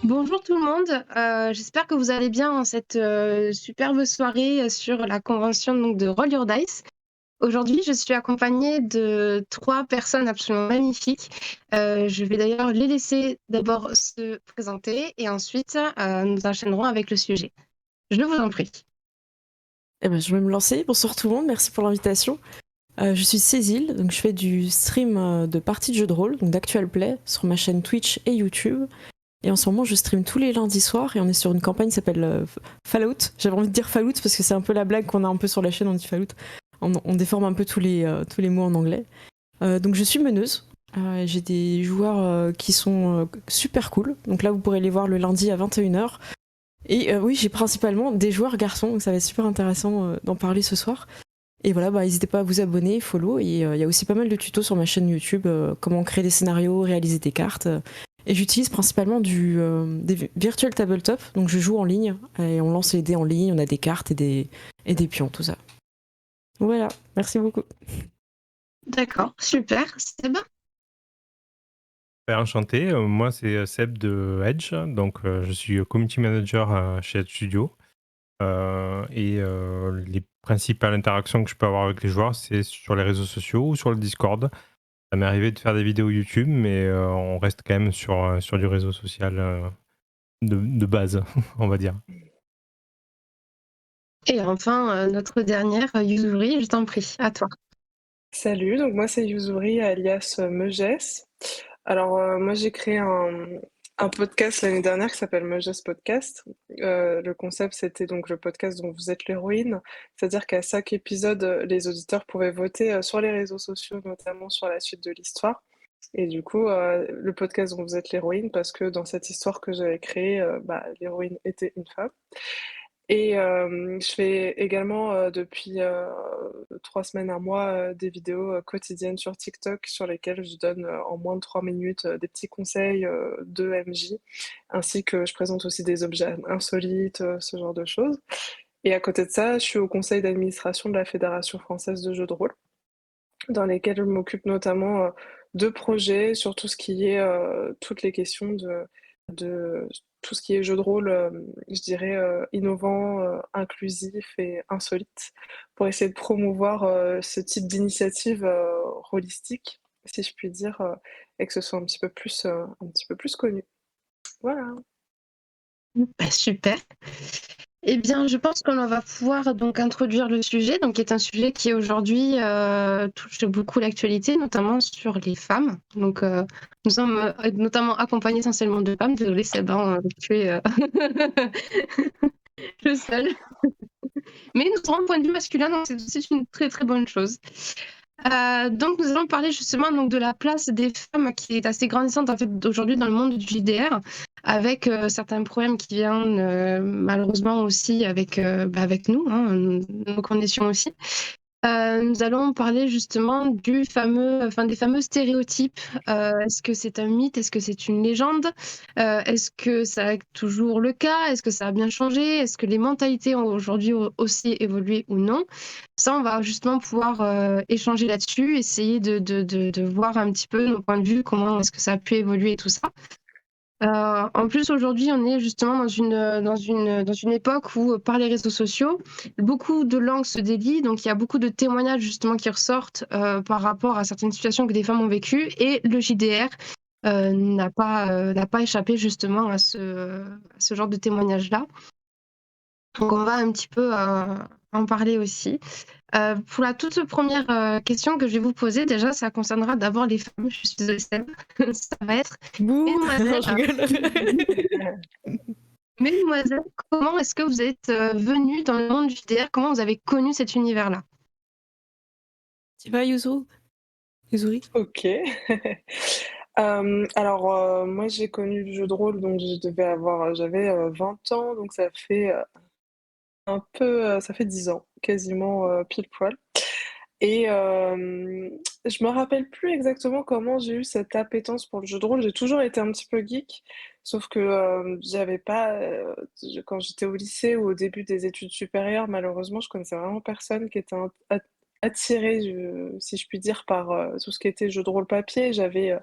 Bonjour tout le monde, j'espère que vous allez bien en cette superbe soirée sur la convention donc, de Roll Your Dice. Aujourd'hui, je suis accompagnée de trois personnes absolument magnifiques. Je vais d'ailleurs les laisser d'abord se présenter et ensuite nous enchaînerons avec le sujet. Je vous en prie. Eh ben, je vais me lancer. Bonsoir tout le monde, merci pour l'invitation. Je suis Cécile, donc je fais du stream de parties de jeux de rôle, donc d'actual play, sur ma chaîne Twitch et YouTube. Et en ce moment, je stream tous les lundis soirs et on est sur une campagne qui s'appelle Fallout. J'avais envie de dire Fallout parce que c'est un peu la blague qu'on a un peu sur la chaîne, on dit Fallout. On déforme un peu tous les mots en anglais. Donc je suis meneuse. J'ai des joueurs qui sont super cool. Donc là, vous pourrez les voir le lundi à 21h. Et oui, j'ai principalement des joueurs garçons, donc ça va être super intéressant d'en parler ce soir. Et voilà, n'hésitez pas à vous abonner, follow. Et il y a aussi pas mal de tutos sur ma chaîne YouTube, comment créer des scénarios, réaliser des cartes. Et j'utilise principalement des virtual tabletop, donc je joue en ligne et on lance les dés en ligne, on a des cartes et des pions, tout ça. Voilà, merci beaucoup. D'accord, super, Seb. Enchanté, moi c'est Seb de Edge, donc je suis community manager chez Edge Studio. Les principales interactions que je peux avoir avec les joueurs, c'est sur les réseaux sociaux ou sur le Discord. Ça m'est arrivé de faire des vidéos YouTube, mais on reste quand même sur du réseau social de base, on va dire. Et enfin, notre dernière, Yuzuri, je t'en prie, à toi. Salut, donc moi c'est Yuzuri alias Meges. Alors moi j'ai créé un podcast l'année dernière qui s'appelle Meges Podcast. Le concept c'était donc le podcast dont vous êtes l'héroïne, c'est-à-dire qu'à chaque épisode les auditeurs pouvaient voter sur les réseaux sociaux, notamment sur la suite de l'histoire. Et du coup le podcast dont vous êtes l'héroïne parce que dans cette histoire que j'avais créée, l'héroïne était une femme. Et je fais également depuis 3 semaines, un mois, des vidéos quotidiennes sur TikTok sur lesquelles je donne en moins de 3 minutes des petits conseils de MJ, ainsi que je présente aussi des objets insolites, ce genre de choses. Et à côté de ça, je suis au conseil d'administration de la Fédération française de jeux de rôle, dans lesquels je m'occupe notamment de projets sur tout ce qui est toutes les questions de tout ce qui est jeu de rôle, je dirais innovant, inclusif et insolite, pour essayer de promouvoir ce type d'initiative holistique, si je puis dire, et que ce soit un petit peu plus connu. Voilà. Bah, super. Eh bien, je pense qu'on va pouvoir donc introduire le sujet, donc qui est un sujet qui aujourd'hui touche beaucoup l'actualité, notamment sur les femmes. Donc, nous sommes notamment accompagnés essentiellement de femmes. Désolée, Sébastien, tu es le seul. Mais nous avons un point de vue masculin, donc c'est une très très bonne chose. Donc nous allons parler justement donc de la place des femmes qui est assez grandissante en fait aujourd'hui dans le monde du JDR, avec certains problèmes qui viennent malheureusement aussi avec nous, hein, nos conditions aussi. Nous allons parler justement des fameux stéréotypes. Est-ce que c'est un mythe? Est-ce que c'est une légende? Est-ce que ça est toujours le cas? Est-ce que ça a bien changé? Est-ce que les mentalités ont aujourd'hui aussi évolué ou non? Ça, on va justement pouvoir échanger là-dessus, essayer de voir un petit peu nos points de vue, comment est-ce que ça a pu évoluer et tout ça. En plus, aujourd'hui, on est justement dans une époque où, par les réseaux sociaux, beaucoup de langues se délient. Donc, il y a beaucoup de témoignages justement qui ressortent par rapport à certaines situations que des femmes ont vécues. Et le JDR n'a pas échappé justement à ce genre de témoignages-là. Donc, on va un petit peu en parler aussi. Pour la toute première question que je vais vous poser, déjà, ça concernera d'abord les femmes. Je suis désolée, Seb. Ça va être Bouh. Non, Mesdemoiselles. je rigole. Mesdemoiselles, comment est-ce que vous êtes venue dans le monde du JDR? Comment vous avez connu cet univers-là? Tu vas, Yuzuri? Ok. Alors, moi j'ai connu le jeu de rôle, donc j'avais 20 ans, donc ça fait ça fait 10 ans, quasiment pile poil. Et je me rappelle plus exactement comment j'ai eu cette appétence pour le jeu de rôle. J'ai toujours été un petit peu geek, sauf que j'avais pas, quand j'étais au lycée ou au début des études supérieures, malheureusement, je connaissais vraiment personne qui était attiré, si je puis dire, par tout ce qui était jeu de rôle papier. J'avais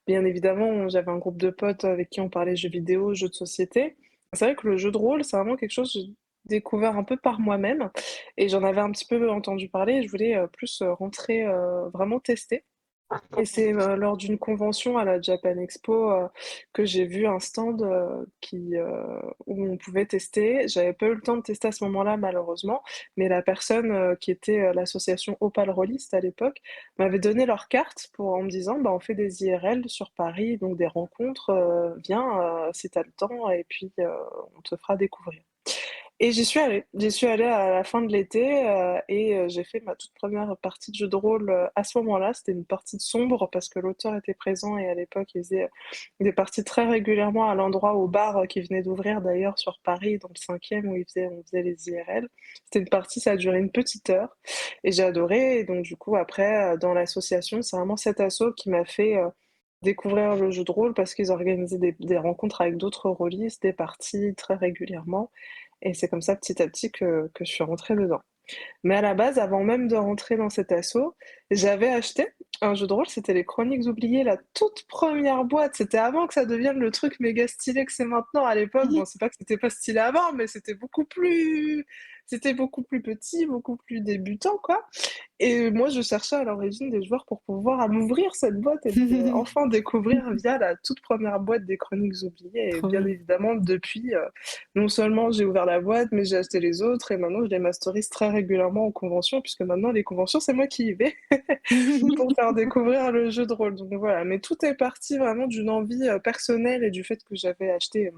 bien évidemment, j'avais un groupe de potes avec qui on parlait jeux vidéo, jeux de société. C'est vrai que le jeu de rôle, c'est vraiment quelque chose que j'ai découvert un peu par moi-même et j'en avais un petit peu entendu parler et je voulais, plus, rentrer, vraiment tester. Et c'est, lors d'une convention à la Japan Expo, que j'ai vu un stand, où on pouvait tester. J'avais pas eu le temps de tester à ce moment-là malheureusement, mais la personne, qui était, l'association Opal Rollist à l'époque, m'avait donné leur carte en me disant: «Bah, on fait des IRL sur Paris, donc des rencontres, viens, si tu as le temps et puis, on te fera découvrir». Et j'y suis allée. J'y suis allée à la fin de l'été, j'ai fait ma toute première partie de jeu de rôle, à ce moment-là. C'était une partie sombre parce que l'auteur était présent et à l'époque, il faisait, des parties très régulièrement à l'endroit au bar, qui venait d'ouvrir d'ailleurs sur Paris, dans le 5e où on faisait les IRL. C'était une partie, ça a duré une petite heure et j'ai adoré et donc du coup après, dans l'association, c'est vraiment cet asso qui m'a fait, découvrir le jeu de rôle parce qu'ils organisaient des rencontres avec d'autres rôlistes, des parties très régulièrement et c'est comme ça, petit à petit, que je suis rentrée dedans. Mais à la base, avant même de rentrer dans cet asso, j'avais acheté un jeu de rôle, c'était les Chroniques oubliées, la toute première boîte. C'était avant que ça devienne le truc méga stylé que c'est maintenant. À l'époque, bon, c'est pas que c'était pas stylé avant, mais c'était beaucoup plus petit, beaucoup plus débutant, quoi. Et moi, je cherchais à l'origine des joueurs pour pouvoir m'ouvrir cette boîte et puis, enfin découvrir via la toute première boîte des Chroniques oubliées et Trop bien bien. évidemment depuis, non seulement j'ai ouvert la boîte, mais j'ai acheté les autres et maintenant je les masterise très régulièrement en convention puisque maintenant les conventions, c'est moi qui y vais pour faire découvrir le jeu de rôle. Donc voilà, mais tout est parti vraiment d'une envie, personnelle et du fait que j'avais acheté,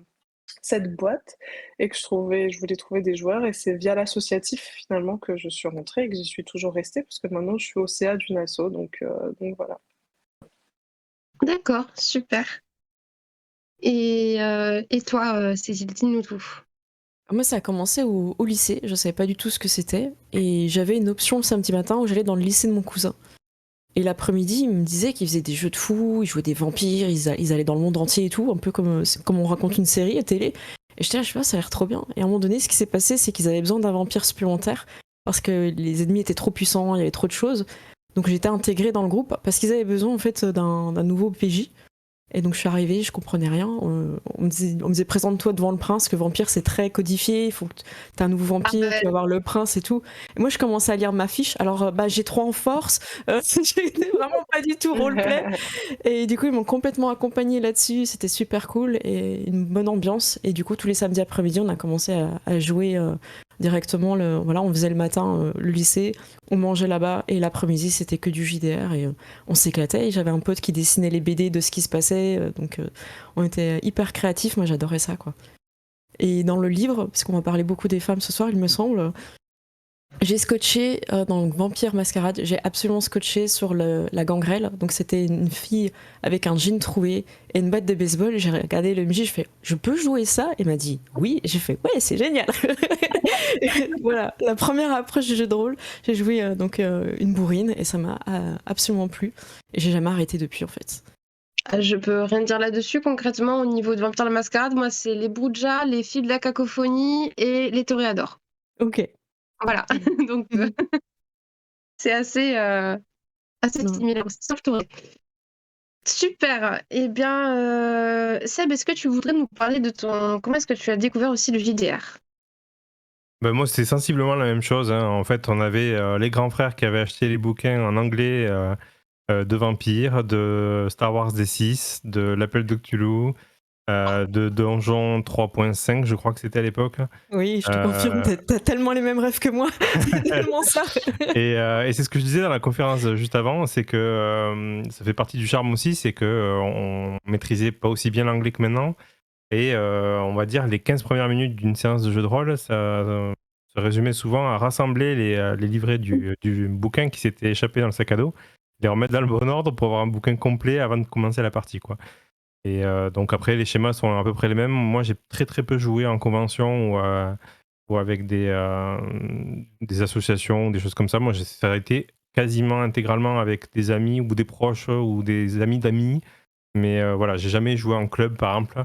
cette boîte et que je voulais trouver des joueurs et c'est via l'associatif finalement que je suis rentrée et que j'y suis toujours restée parce que maintenant je suis au CA d'une asso donc voilà. D'accord, super. Et toi, Cécile, dis-nous tout. Moi, ça a commencé au lycée, je savais pas du tout ce que c'était, et j'avais une option le samedi matin où j'allais dans le lycée de mon cousin. Et l'après-midi, il me disait qu'ils faisaient des jeux de fous, ils jouaient des vampires, ils allaient dans le monde entier et tout, un peu comme on raconte une série à télé. Et j'étais là, je sais pas, ça a l'air trop bien. Et à un moment donné, ce qui s'est passé, c'est qu'ils avaient besoin d'un vampire supplémentaire parce que les ennemis étaient trop puissants, il y avait trop de choses. Donc j'étais intégrée dans le groupe parce qu'ils avaient besoin en fait d'un nouveau PJ. Et donc je suis arrivée, je comprenais rien. On me disait présente-toi devant le prince, que vampire c'est très codifié, il faut que t'aies un nouveau vampire, tu vas voir le prince et tout. Et moi je commençais à lire ma fiche, alors j'ai 3 en force, j'étais vraiment pas du tout roleplay. Et du coup ils m'ont complètement accompagnée là-dessus, c'était super cool et une bonne ambiance. Et du coup tous les samedis après-midi on a commencé à jouer directement. Voilà, on faisait le matin le lycée, on mangeait là-bas et l'après-midi c'était que du JDR et on s'éclatait. Et j'avais un pote qui dessinait les BD de ce qui se passait, donc on était hyper créatifs. Moi j'adorais ça, quoi. Et dans le livre, parce qu'on va parler beaucoup des femmes ce soir, il me semble, j'ai scotché dans Vampire Mascarade, j'ai absolument scotché sur la gangrel. Donc c'était une fille avec un jean troué et une batte de baseball. J'ai regardé le MJ, je fais je peux jouer ça? Et il m'a dit oui. J'ai fait ouais, c'est génial. Voilà, la première approche du jeu de rôle, j'ai joué une bourrine et ça m'a absolument plu. Et j'ai jamais arrêté depuis en fait. Je peux rien dire là-dessus. Concrètement, au niveau de Vampire la Mascarade, moi, c'est les Bouja, les filles de la cacophonie et les toréadors. Ok. Voilà. Donc, c'est assez similaire aussi. Sauf Toré. Super. Eh bien, Seb, est-ce que tu voudrais nous parler de comment est-ce que tu as découvert aussi le JDR? Ben moi, c'est sensiblement la même chose, hein. En fait, on avait les grands frères qui avaient acheté les bouquins en anglais de Vampire, de Star Wars D6, de l'Appel de Cthulhu, de Donjon 3.5, je crois que c'était à l'époque. Oui, je te confirme, t'as tellement les mêmes rêves que moi. C'est tellement ça. Et c'est ce que je disais dans la conférence juste avant, c'est que ça fait partie du charme aussi, c'est que on maîtrisait pas aussi bien l'anglais que maintenant. Et on va dire les 15 premières minutes d'une séance de jeu de rôle, ça se résumait souvent à rassembler les livrets du bouquin qui s'était échappé dans le sac à dos, les remettre dans le bon ordre pour avoir un bouquin complet avant de commencer la partie, quoi. Et donc après, les schémas sont à peu près les mêmes. Moi, j'ai très très peu joué en convention ou avec des associations, des choses comme ça. Moi, ça a été quasiment intégralement avec des amis ou des proches ou des amis d'amis. Mais voilà, j'ai jamais joué en club, par exemple.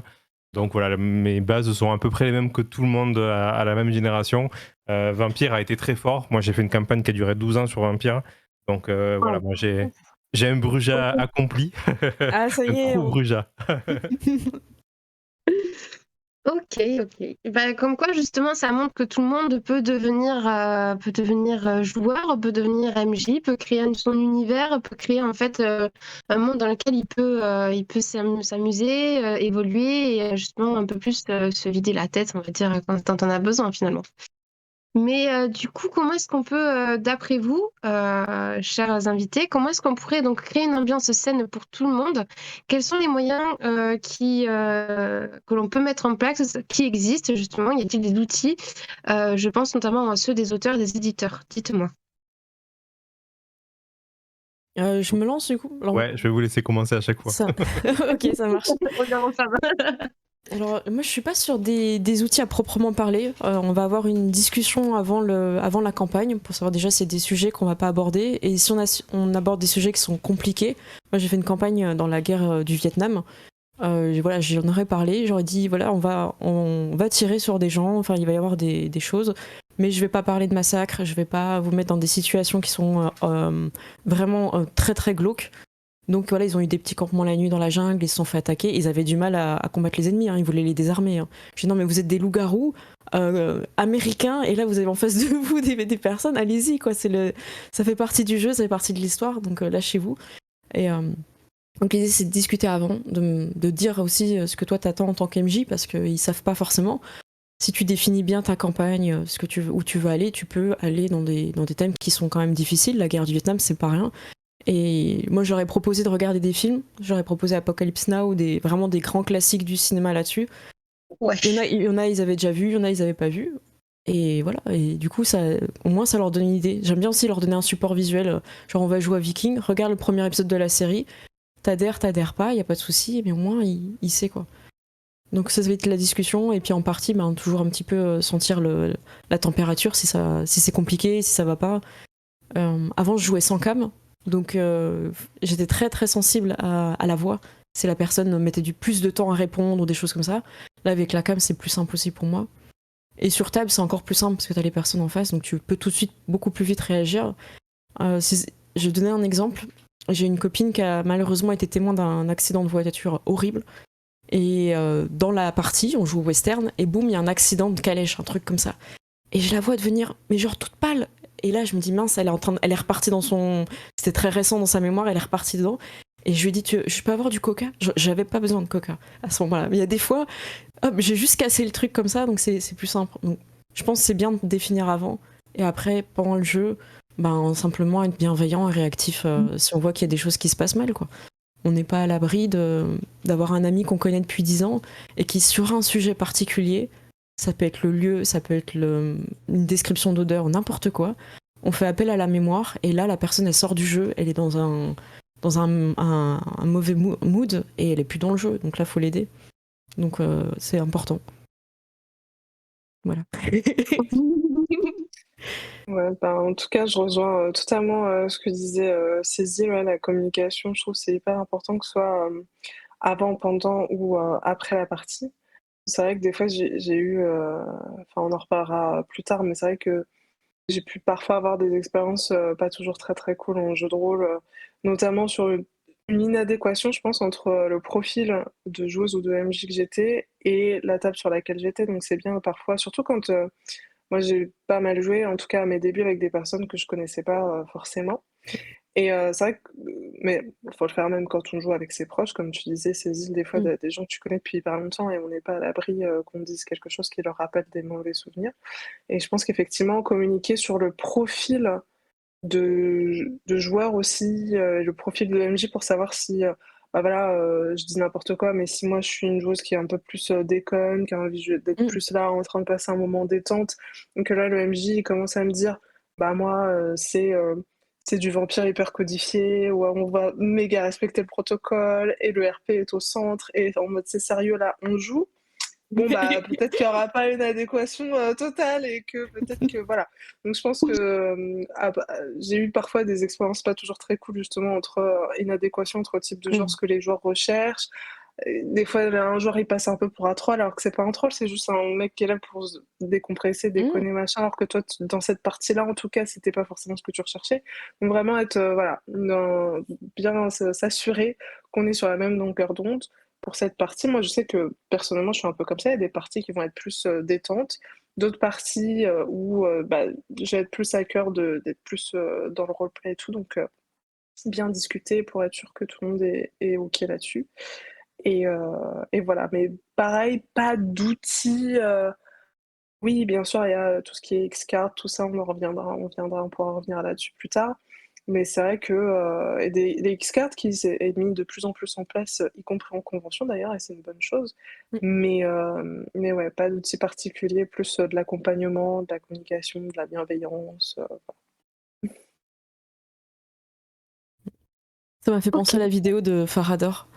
Donc voilà, mes bases sont à peu près les mêmes que tout le monde à la même génération. Vampire a été très fort. Moi, j'ai fait une campagne qui a duré 12 ans sur Vampire. Donc voilà, moi j'ai J'ai un Bruja accompli. Ah, ça Un y est. true Bruja. Ok, ok. Ben, comme quoi, justement, ça montre que tout le monde peut devenir joueur, peut devenir MJ, peut créer son univers, peut créer en fait un monde dans lequel il peut s'amuser, évoluer et justement un peu plus se vider la tête, on va dire, quand on a besoin finalement. Mais du coup, comment est-ce qu'on peut, d'après vous, chers invités, comment est-ce qu'on pourrait donc créer une ambiance saine pour tout le monde? Quels sont les moyens que l'on peut mettre en place, qui existent justement? Y a-t-il des outils? Je pense notamment à ceux des auteurs et des éditeurs. Dites-moi. Je me lance du coup. Alors, Ouais, je vais vous laisser commencer à chaque fois. ça... ok, ça marche. Regardons ça. Alors, moi, je suis pas sur des outils à proprement parler. On va avoir une discussion avant la campagne pour savoir déjà si c'est des sujets qu'on va pas aborder. Et si on aborde des sujets qui sont compliqués, moi j'ai fait une campagne dans la guerre du Vietnam. Voilà, j'en aurais parlé, j'aurais dit voilà, on va tirer sur des gens, enfin il va y avoir des choses, mais je vais pas parler de massacre, je vais pas vous mettre dans des situations qui sont vraiment très très glauques. Donc voilà, ils ont eu des petits campements la nuit dans la jungle, ils se sont fait attaquer, ils avaient du mal à combattre les ennemis, hein, ils voulaient les désarmer. Hein. Je dis non mais vous êtes des loups-garous américains et là vous avez en face de vous des personnes, allez-y quoi, ça fait partie du jeu, ça fait partie de l'histoire, donc lâchez-vous. Et donc l'idée c'est de discuter avant, de dire aussi ce que toi t'attends en tant qu'MJ parce qu'ils savent pas forcément. Si tu définis bien ta campagne, où tu veux aller, tu peux aller dans des thèmes qui sont quand même difficiles. La guerre du Vietnam c'est pas rien. Et moi, j'aurais proposé de regarder des films. J'aurais proposé Apocalypse Now, vraiment des grands classiques du cinéma là-dessus. Ouais. Il y en a, ils avaient déjà vu, il y en a, ils avaient pas vu. Et voilà. Et du coup, au moins, ça leur donne une idée. J'aime bien aussi leur donner un support visuel. Genre, on va jouer à Viking, regarde le premier épisode de la série. T'adhères pas, y a pas de souci. Mais au moins, il sait quoi. Donc ça va être la discussion. Et puis en partie, ben, toujours un petit peu sentir la température, si c'est compliqué, si ça va pas. Avant, je jouais sans cam. Donc j'étais très très sensible à la voix. Si la personne mettait du plus de temps à répondre ou des choses comme ça. Là avec la cam c'est plus simple aussi pour moi. Et sur table c'est encore plus simple parce que t'as les personnes en face donc tu peux tout de suite beaucoup plus vite réagir. Je vais donner un exemple. J'ai une copine qui a malheureusement été témoin d'un accident de voiture horrible. Et dans la partie on joue au western et boum il y a un accident de calèche, un truc comme ça. Et je la vois devenir mais genre toute pâle. Et là, je me dis, mince, elle est repartie dans son... C'était très récent dans sa mémoire, elle est repartie dedans. Et je lui ai dit, je peux avoir du coca? J'avais pas besoin de coca à ce moment-là. Mais il y a des fois, hop, j'ai juste cassé le truc comme ça, donc c'est plus simple. Donc, je pense que c'est bien de définir avant. Et après, pendant le jeu, ben, simplement être bienveillant et réactif si on voit qu'il y a des choses qui se passent mal, quoi. On n'est pas à l'abri d'avoir un ami qu'on connaît depuis 10 ans et qui, sur un sujet particulier, ça peut être le lieu, ça peut être une description d'odeur, n'importe quoi. On fait appel à la mémoire et là la personne elle sort du jeu, elle est dans un mauvais mood et elle est plus dans le jeu, donc là faut l'aider. Donc c'est important. Voilà. Ouais, bah, en tout cas, je rejoins totalement ce que disait Cécile, ouais, la communication, je trouve que c'est hyper important que ce soit avant, pendant ou après la partie. C'est vrai que des fois, j'ai eu, enfin on en reparlera plus tard, mais c'est vrai que j'ai pu parfois avoir des expériences pas toujours très très cool en jeu de rôle, notamment sur une inadéquation, je pense, entre le profil de joueuse ou de MJ que j'étais et la table sur laquelle j'étais. Donc c'est bien parfois, surtout quand moi j'ai pas mal joué, en tout cas à mes débuts, avec des personnes que je connaissais pas forcément. Et c'est vrai que mais faut le faire même quand on joue avec ses proches, comme tu disais, Cécile, des fois, des gens que tu connais depuis hyper longtemps et on n'est pas à l'abri qu'on dise quelque chose qui leur rappelle des mauvais souvenirs. Et je pense qu'effectivement, communiquer sur le profil de joueur aussi, le profil de l'MJ pour savoir si, bah voilà, je dis n'importe quoi, mais si moi je suis une joueuse qui est un peu plus déconne, qui a envie d'être plus là en train de passer un moment détente, donc là le MJ il commence à me dire, bah moi c'est du vampire hyper codifié, ou on va méga respecter le protocole, et le RP est au centre, et en mode c'est sérieux là, on joue. Bon, bah, peut-être qu'il n'y aura pas une adéquation totale et que peut-être que voilà. Donc, je pense que j'ai eu parfois des expériences pas toujours très cool, justement, entre inadéquation entre le type de genre, ce que les joueurs recherchent, des fois, un joueur, il passe un peu pour un troll, alors que c'est pas un troll, c'est juste un mec qui est là pour se décompresser, déconner, machin, alors que toi, dans cette partie-là, en tout cas, c'était pas forcément ce que tu recherchais. Donc vraiment être, voilà, bien s'assurer qu'on est sur la même longueur d'onde pour cette partie. Moi, je sais que personnellement, je suis un peu comme ça. Il y a des parties qui vont être plus détentes, d'autres parties où j'ai être plus à cœur d'être plus dans le roleplay et tout. Donc, bien discuter pour être sûr que tout le monde est OK là-dessus. Et voilà. Mais pareil, pas d'outils. Oui, bien sûr, il y a tout ce qui est Xcard, tout ça, on pourra revenir là-dessus plus tard. Mais c'est vrai que et des Xcards qui est mis de plus en plus en place, y compris en convention d'ailleurs, et c'est une bonne chose. Mais ouais, pas d'outils particuliers, plus de l'accompagnement, de la communication, de la bienveillance. Ça m'a fait penser Ok. à la vidéo de Farador.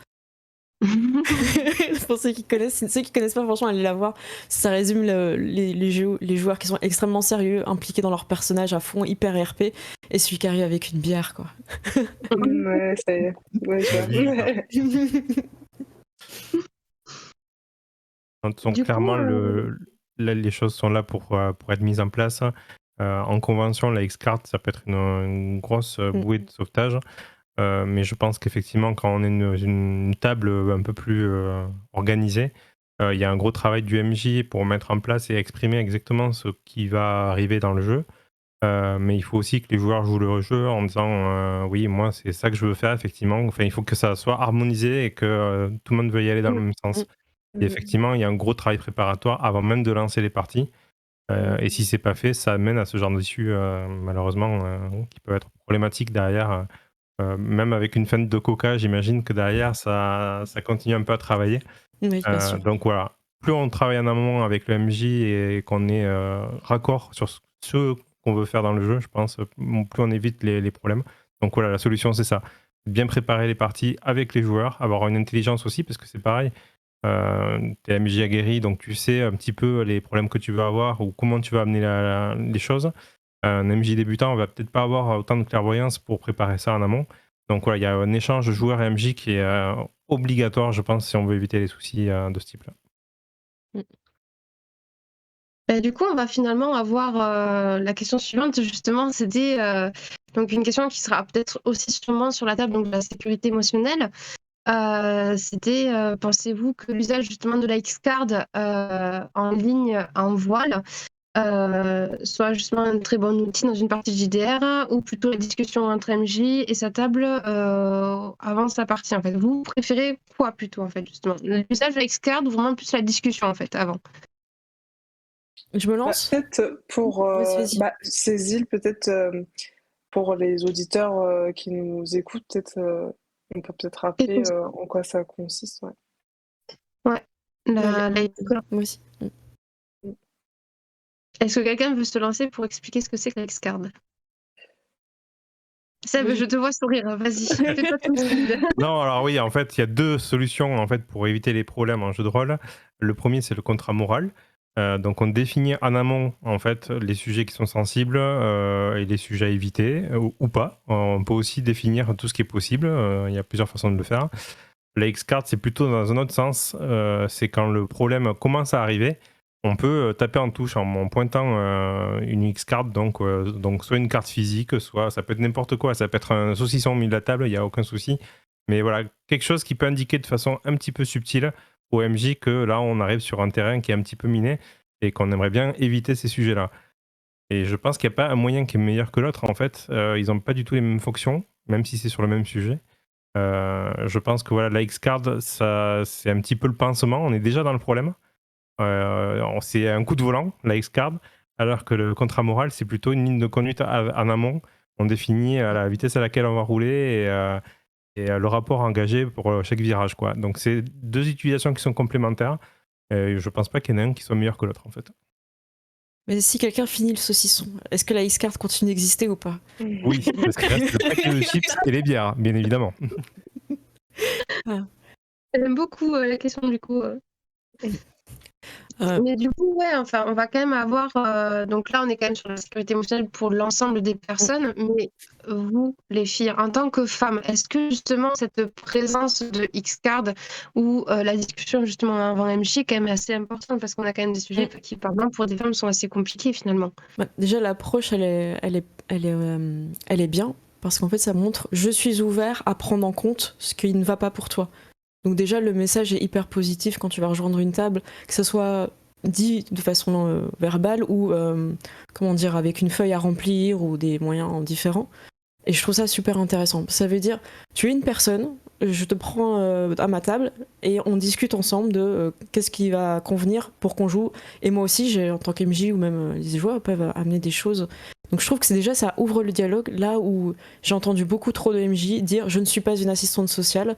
Pour ceux qui connaissent pas, franchement, allez la voir. Ça résume les joueurs qui sont extrêmement sérieux, impliqués dans leur personnage à fond, hyper RP, et celui qui arrive avec une bière, quoi. Ouais, ouais, je vois. Donc, Du coup, clairement, là, les choses sont là pour être mises en place. En convention, la X-Card, ça peut être une grosse bouée de sauvetage. Mais je pense qu'effectivement, quand on est une table un peu plus organisée, il y a un gros travail du MJ pour mettre en place et exprimer exactement ce qui va arriver dans le jeu. Mais il faut aussi que les joueurs jouent le jeu en disant oui, moi, c'est ça que je veux faire, effectivement. Enfin, il faut que ça soit harmonisé et que tout le monde veuille y aller dans le même sens. Et effectivement, il y a un gros travail préparatoire avant même de lancer les parties. Et si c'est pas fait, ça mène à ce genre d'issue, malheureusement, qui peut être problématique derrière. Même avec une fente de coca, j'imagine que derrière, ça continue un peu à travailler. Oui, bien sûr. Donc voilà, plus on travaille en amont avec le MJ et qu'on est raccord sur ce qu'on veut faire dans le jeu, je pense, plus on évite les problèmes. Donc voilà, la solution, c'est ça. Bien préparer les parties avec les joueurs, avoir une intelligence aussi, parce que c'est pareil. T'es MJ aguerri, donc tu sais un petit peu les problèmes que tu vas avoir ou comment tu vas amener les choses. Un MJ débutant, on va peut-être pas avoir autant de clairvoyance pour préparer ça en amont. Donc voilà, il y a un échange joueur et MJ qui est obligatoire, je pense, si on veut éviter les soucis de ce type-là. du coup, on va finalement avoir la question suivante, justement, c'était donc une question qui sera peut-être aussi sûrement sur la table, donc de la sécurité émotionnelle. C'était, pensez-vous que l'usage justement de la X-Card en ligne en voile soit justement un très bon outil dans une partie de JDR, ou plutôt la discussion entre MJ et sa table avant sa partie, en fait? Vous préférez quoi plutôt, en fait, justement? L'usage de la X-Card ou vraiment plus la discussion, en fait, avant? Je me lance. Peut-être pour Vas-y. Cécile, peut-être pour les auditeurs qui nous écoutent, peut-être on peut peut-être rappeler en quoi ça consiste. Ouais. Ouais, la Moi aussi. Est-ce que quelqu'un veut se lancer pour expliquer ce que c'est que la X-Card? Seb, je te vois sourire, vas-y, fais-toi tout speed. Non, alors oui, en fait, il y a deux solutions en fait, pour éviter les problèmes en jeu de rôle. Le premier, c'est le contrat moral. Donc on définit en amont en fait, les sujets qui sont sensibles et les sujets à éviter ou pas. On peut aussi définir tout ce qui est possible. Il y a plusieurs façons de le faire. La X-Card, c'est plutôt dans un autre sens. C'est quand le problème commence à arriver. On peut taper en touche en pointant une X-Card, donc soit une carte physique, soit ça peut être n'importe quoi. Ça peut être un saucisson au milieu de la table, il n'y a aucun souci. Mais voilà, quelque chose qui peut indiquer de façon un petit peu subtile au MJ que là, on arrive sur un terrain qui est un petit peu miné et qu'on aimerait bien éviter ces sujets-là. Et je pense qu'il n'y a pas un moyen qui est meilleur que l'autre, en fait. Ils n'ont pas du tout les mêmes fonctions, même si c'est sur le même sujet. Je pense que voilà, la X-Card, c'est un petit peu le pansement. On est déjà dans le problème. C'est un coup de volant, la X-Card, alors que le contrat moral, c'est plutôt une ligne de conduite en amont. On définit la vitesse à laquelle on va rouler et le rapport engagé pour chaque virage, quoi. Donc, c'est deux utilisations qui sont complémentaires. Je pense pas qu'il y en ait un qui soit meilleur que l'autre, en fait. Mais si quelqu'un finit le saucisson, est-ce que la X-Card continue d'exister ou pas? Oui, parce qu'il reste le paquet de chips et les bières, bien évidemment. J'aime beaucoup la question, du coup. Mais du coup, ouais, enfin, on va quand même avoir. Donc là, on est quand même sur la sécurité émotionnelle pour l'ensemble des personnes. Mais vous, les filles, en tant que femmes, est-ce que justement cette présence de X-Card ou la discussion justement avant MJ est quand même assez importante parce qu'on a quand même des sujets qui, par exemple, pour des femmes, sont assez compliqués finalement. Bah, déjà, l'approche, elle est bien parce qu'en fait, ça montre je suis ouvert à prendre en compte ce qui ne va pas pour toi. Donc déjà, le message est hyper positif quand tu vas rejoindre une table, que ce soit dit de façon verbale ou comment dire, avec une feuille à remplir ou des moyens différents. Et je trouve ça super intéressant. Ça veut dire, tu es une personne, je te prends à ma table et on discute ensemble de qu'est-ce qui va convenir pour qu'on joue. Et moi aussi, en tant qu'MJ ou même les joueurs peuvent amener des choses. Donc je trouve que c'est déjà, ça ouvre le dialogue là où j'ai entendu beaucoup trop de MJ dire je ne suis pas une assistante sociale.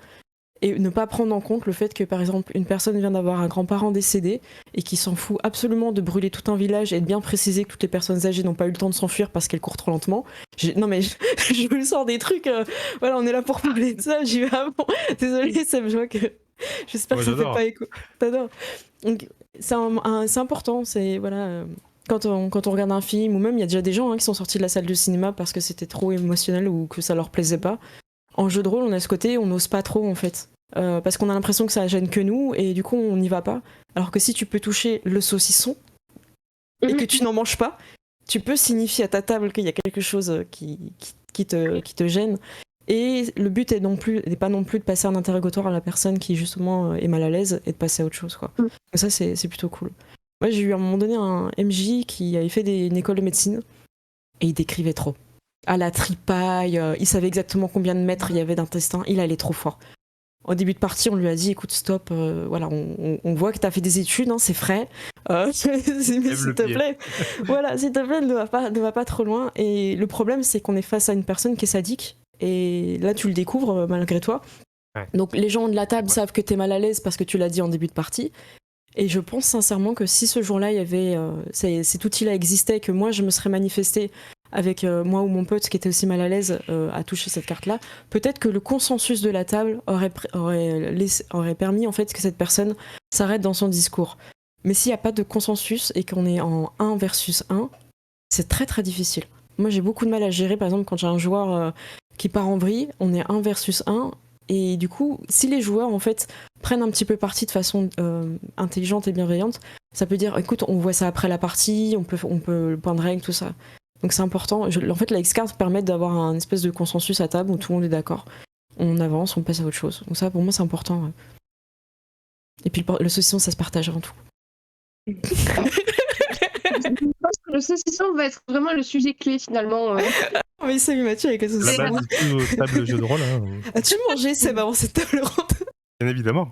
Et ne pas prendre en compte le fait que, par exemple, une personne vient d'avoir un grand-parent décédé et qui s'en fout absolument de brûler tout un village et de bien préciser que toutes les personnes âgées n'ont pas eu le temps de s'enfuir parce qu'elles courent trop lentement. Non mais je me sors des trucs, voilà, on est là pour parler de ça, j'y vais avant. Désolée, ça me joue que... J'espère Moi, que ça fait j'adore. pas écho. T'adores. Donc c'est important, c'est... Voilà... Quand on regarde un film, ou même il y a déjà des gens qui sont sortis de la salle de cinéma parce que c'était trop émotionnel ou que ça leur plaisait pas. En jeu de rôle, on a ce côté, on n'ose pas trop en fait. Parce qu'on a l'impression que ça gêne que nous et du coup on n'y va pas. Alors que si tu peux toucher le saucisson et que tu n'en manges pas, tu peux signifier à ta table qu'il y a quelque chose qui te gêne. Et le but n'est pas non plus de passer un interrogatoire à la personne qui justement est mal à l'aise et de passer à autre chose, quoi. Donc ça c'est plutôt cool. Moi j'ai eu à un moment donné un MJ qui avait fait une école de médecine et il décrivait trop. À la tripaille, il savait exactement combien de mètres il y avait d'intestin, il allait trop fort. Au début de partie, on lui a dit écoute, stop, voilà, on voit que tu as fait des études, hein, c'est frais, mais s'il te plaît, voilà, s'il te plaît, ne va pas trop loin. Et le problème, c'est qu'on est face à une personne qui est sadique, et là, tu le découvres malgré toi. Ouais. Donc, les gens de la table savent que tu es mal à l'aise parce que tu l'as dit en début de partie. Et je pense sincèrement que si ce jour-là, il y avait cet outil-là existait, que moi, je me serais manifestée avec moi ou mon pote qui était aussi mal à l'aise à toucher cette carte-là, peut-être que le consensus de la table aurait permis en fait que cette personne s'arrête dans son discours. Mais s'il n'y a pas de consensus et qu'on est en 1 versus 1, c'est très très difficile. Moi j'ai beaucoup de mal à gérer, par exemple quand j'ai un joueur qui part en vrille, on est 1 versus 1, et du coup si les joueurs en fait prennent un petit peu parti de façon intelligente et bienveillante, ça peut dire écoute on voit ça après la partie, on peut le point de règle, tout ça. Donc c'est important. En fait, la X-Card permet d'avoir un espèce de consensus à table où tout le monde est d'accord. On avance, on passe à autre chose. Donc ça, pour moi, c'est important. Ouais. Et puis le saucisson, ça se partage avant tout. Je pense que le saucisson va être vraiment le sujet clé finalement. Oui, salut Mathieu avec le saucisson. La base de tous nos tables de jeux de rôle. Hein. As-tu mangé Seb avant cette table ronde? Bien évidemment.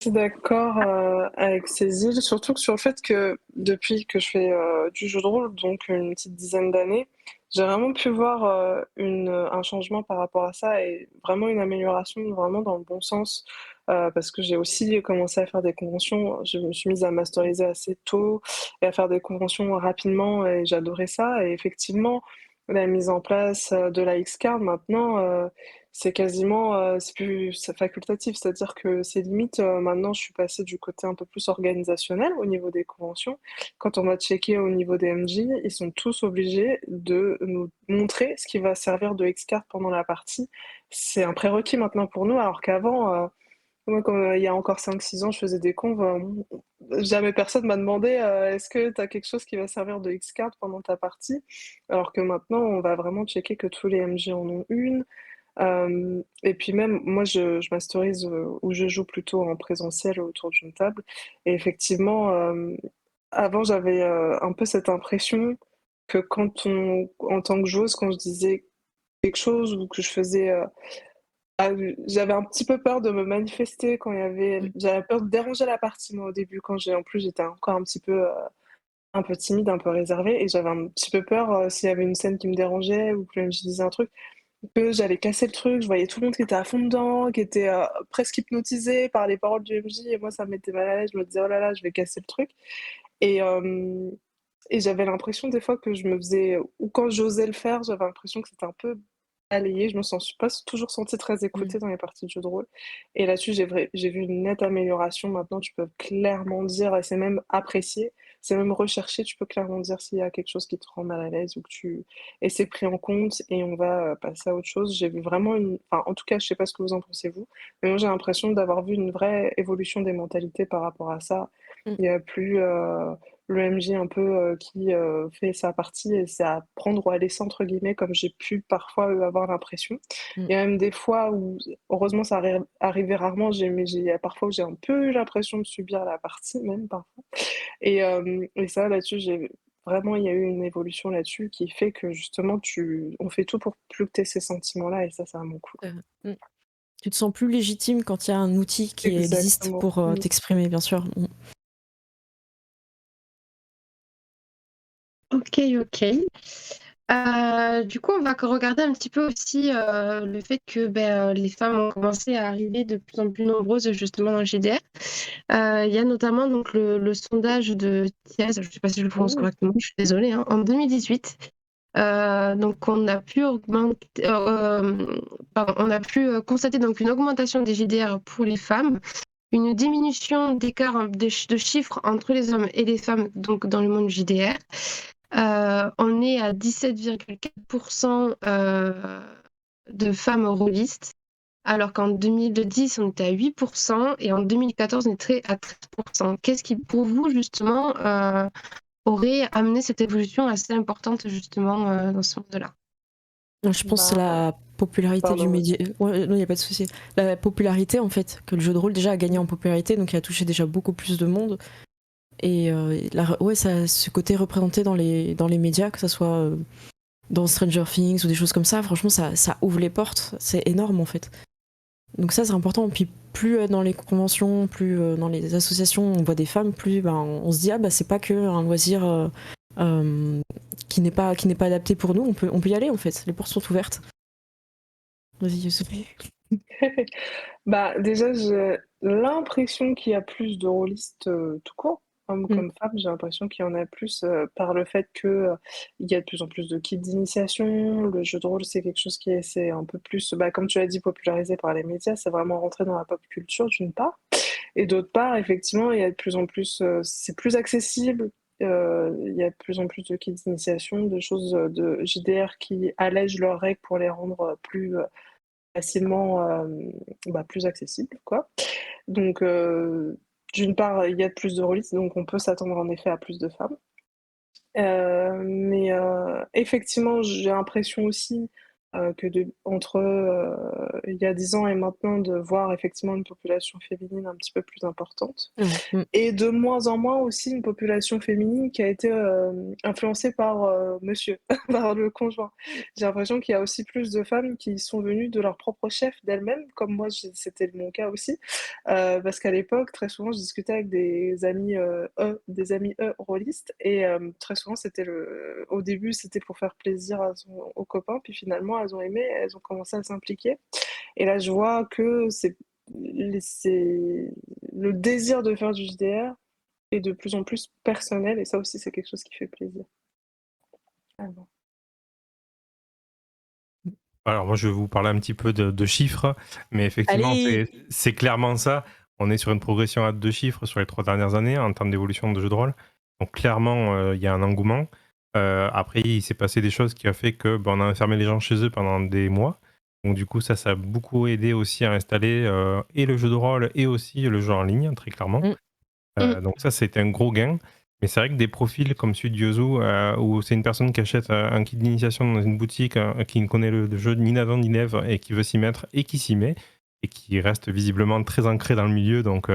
Je suis d'accord avec Cécile, surtout sur le fait que depuis que je fais du jeu de rôle, donc une petite dizaine d'années, j'ai vraiment pu voir un changement par rapport à ça et vraiment une amélioration vraiment dans le bon sens parce que j'ai aussi commencé à faire des conventions. Je me suis mise à masteriser assez tôt et à faire des conventions rapidement et j'adorais ça. Et effectivement, la mise en place de la X-Card maintenant, c'est quasiment, c'est facultatif, c'est-à-dire que c'est limite, maintenant je suis passée du côté un peu plus organisationnel au niveau des conventions. Quand on va checker au niveau des MJ, ils sont tous obligés de nous montrer ce qui va servir de X-Card pendant la partie. C'est un prérequis maintenant pour nous, alors qu'avant, moi, comme il y a encore 5-6 ans, je faisais des conves, jamais personne m'a demandé est-ce que tu as quelque chose qui va servir de X-Card pendant ta partie? Alors que maintenant, on va vraiment checker que tous les MJ en ont une. Et puis même, moi, je masterise ou je joue plutôt en présentiel autour d'une table. Et effectivement, avant, j'avais un peu cette impression que en tant que joueuse, quand je disais quelque chose ou que je faisais, j'avais un petit peu peur de me manifester quand j'avais peur de déranger la partie, moi, au début, en plus, j'étais encore un peu timide, un peu réservée, et j'avais un petit peu peur s'il y avait une scène qui me dérangeait ou que je disais un truc que j'allais casser le truc. Je voyais tout le monde qui était à fond dedans, qui était presque hypnotisé par les paroles du MJ, et moi ça me mettait mal à l'aise. Je me disais oh là là, je vais casser le truc. Et, euh, et j'avais l'impression des fois que je me faisais, ou quand j'osais le faire, j'avais l'impression que c'était un peu balayée, je me sens pas toujours sentie très Mmh. écoutée dans les parties de jeux de rôle et là-dessus, j'ai vu une nette amélioration. Maintenant, tu peux clairement dire et c'est même apprécié, c'est même recherché, tu peux clairement dire s'il y a quelque chose qui te rend mal à l'aise ou que tu et c'est pris en compte et on va, passer à autre chose. J'ai vu vraiment en tout cas, je sais pas ce que vous en pensez vous, mais moi j'ai l'impression d'avoir vu une vraie évolution des mentalités par rapport à ça. Mmh. Il y a plus, le MJ un peu, qui, fait sa partie et c'est à «prendre ou à laisser» entre guillemets comme j'ai pu parfois, avoir l'impression. Mmh. Il y a même des fois où heureusement ça arrivait rarement, mais il y a parfois où j'ai un peu eu l'impression de subir la partie même parfois et ça là-dessus vraiment il y a eu une évolution là-dessus qui fait que justement on fait tout pour plus que tu aies ces sentiments-là et ça, c'est vraiment cool. Mmh. Tu te sens plus légitime quand il y a un outil qui existe Exactement. pour, Mmh. t'exprimer, bien sûr. Mmh. Ok, ok. Du coup, on va regarder un petit peu aussi le fait que les femmes ont commencé à arriver de plus en plus nombreuses justement dans le GDR. Il y a notamment donc le sondage de Thiès, je ne sais pas si je le prononce Oh! correctement, je suis désolée, hein, en 2018. Donc on a pu on a pu constater donc une augmentation des GDR pour les femmes, une diminution d'écart de chiffres entre les hommes et les femmes donc dans le monde JDR. On est à 17,4% de femmes rôlistes, alors qu'en 2010, on était à 8% et en 2014, on était à 13%. Qu'est-ce qui, pour vous, justement, aurait amené cette évolution assez importante, justement, dans ce monde-là? Je pense que c'est Bah, la popularité du pardon, média. Ouais, non, il y a pas de souci. La popularité, en fait, que le jeu de rôle déjà a gagné en popularité, donc il a touché déjà beaucoup plus de monde. Et ouais, ça, ce côté représenté dans les médias, que ça soit dans Stranger Things ou des choses comme ça, franchement, ça ouvre les portes. C'est énorme, en fait. Donc ça, c'est important. Puis plus dans les conventions, plus dans les associations, on voit des femmes, plus on se dit, ah bah c'est pas que un loisir euh, qui n'est pas adapté pour nous, on peut y aller, en fait. Les portes sont ouvertes. Vas-y, Sophie. Bah, déjà, j'ai l'impression qu'il y a plus de rôlistes, tout court, hommes Mm. comme femmes. J'ai l'impression qu'il y en a plus, par le fait que, il y a de plus en plus de kits d'initiation. Le jeu de rôle, c'est quelque chose c'est un peu plus, bah, comme tu l'as dit, popularisé par les médias. C'est vraiment rentré dans la pop culture, d'une part et d'autre part, effectivement, il y a de plus en plus, c'est plus accessible. Il y a de plus en plus de kits d'initiation, de choses, de JDR qui allègent leurs règles pour les rendre, plus, facilement, plus accessible, quoi. Donc, d'une part, il y a plus de rôlistes, donc on peut s'attendre en effet à plus de femmes. Mais, effectivement, j'ai l'impression aussi, que entre, il y a 10 ans et maintenant, de voir effectivement une population féminine un petit peu plus importante. Ouais. Mm. Et de moins en moins aussi une population féminine qui a été, influencée par, monsieur, par le conjoint. J'ai l'impression qu'il y a aussi plus de femmes qui sont venues de leur propre chef, d'elles-mêmes, comme moi c'était mon cas aussi. Parce qu'à l'époque, très souvent, je discutais avec des amis rôlistes et très souvent au début, c'était pour faire plaisir aux copains, puis finalement elles ont aimé, elles ont commencé à s'impliquer et là, je vois que c'est le désir de faire du JDR est de plus en plus personnel et ça aussi, c'est quelque chose qui fait plaisir. Ah bon. Alors moi je vais vous parler un petit peu de chiffres, mais effectivement Allez! c'est clairement ça. On est sur une progression à 2 chiffres sur les 3 dernières années en termes d'évolution de jeux de rôle. Donc clairement, il y a un engouement. Après il s'est passé des choses qui a fait que, on a enfermé les gens chez eux pendant des mois. Donc du coup ça a beaucoup aidé aussi à installer, et le jeu de rôle et aussi le jeu en ligne, très clairement. Mm. Mm. Donc ça, c'était un gros gain. Mais c'est vrai que des profils comme celui de Yuzu, où c'est une personne qui achète un kit d'initiation dans une boutique, qui ne connaît le jeu ni d'Adam ni d'Ève et qui veut s'y mettre et qui s'y met, et qui reste visiblement très ancré dans le milieu, donc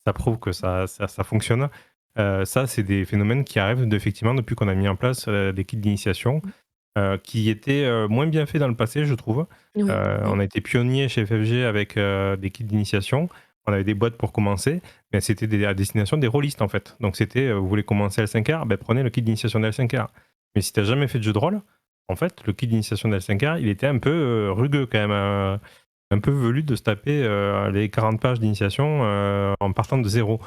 ça prouve que ça fonctionne. Ça, c'est des phénomènes qui arrivent effectivement depuis qu'on a mis en place des kits d'initiation, qui étaient moins bien faits dans le passé, je trouve. Oui, oui. On a été pionnier chez FFG avec des kits d'initiation. On avait des boîtes pour commencer, mais c'était à destination des rôlistes en fait. Donc c'était, vous voulez commencer L5R, prenez le kit d'initiation de L5R. Mais si t'as jamais fait de jeu de rôle, en fait, le kit d'initiation de L5R, il était un peu rugueux quand même, un peu velu de se taper les 40 pages d'initiation en partant de zéro.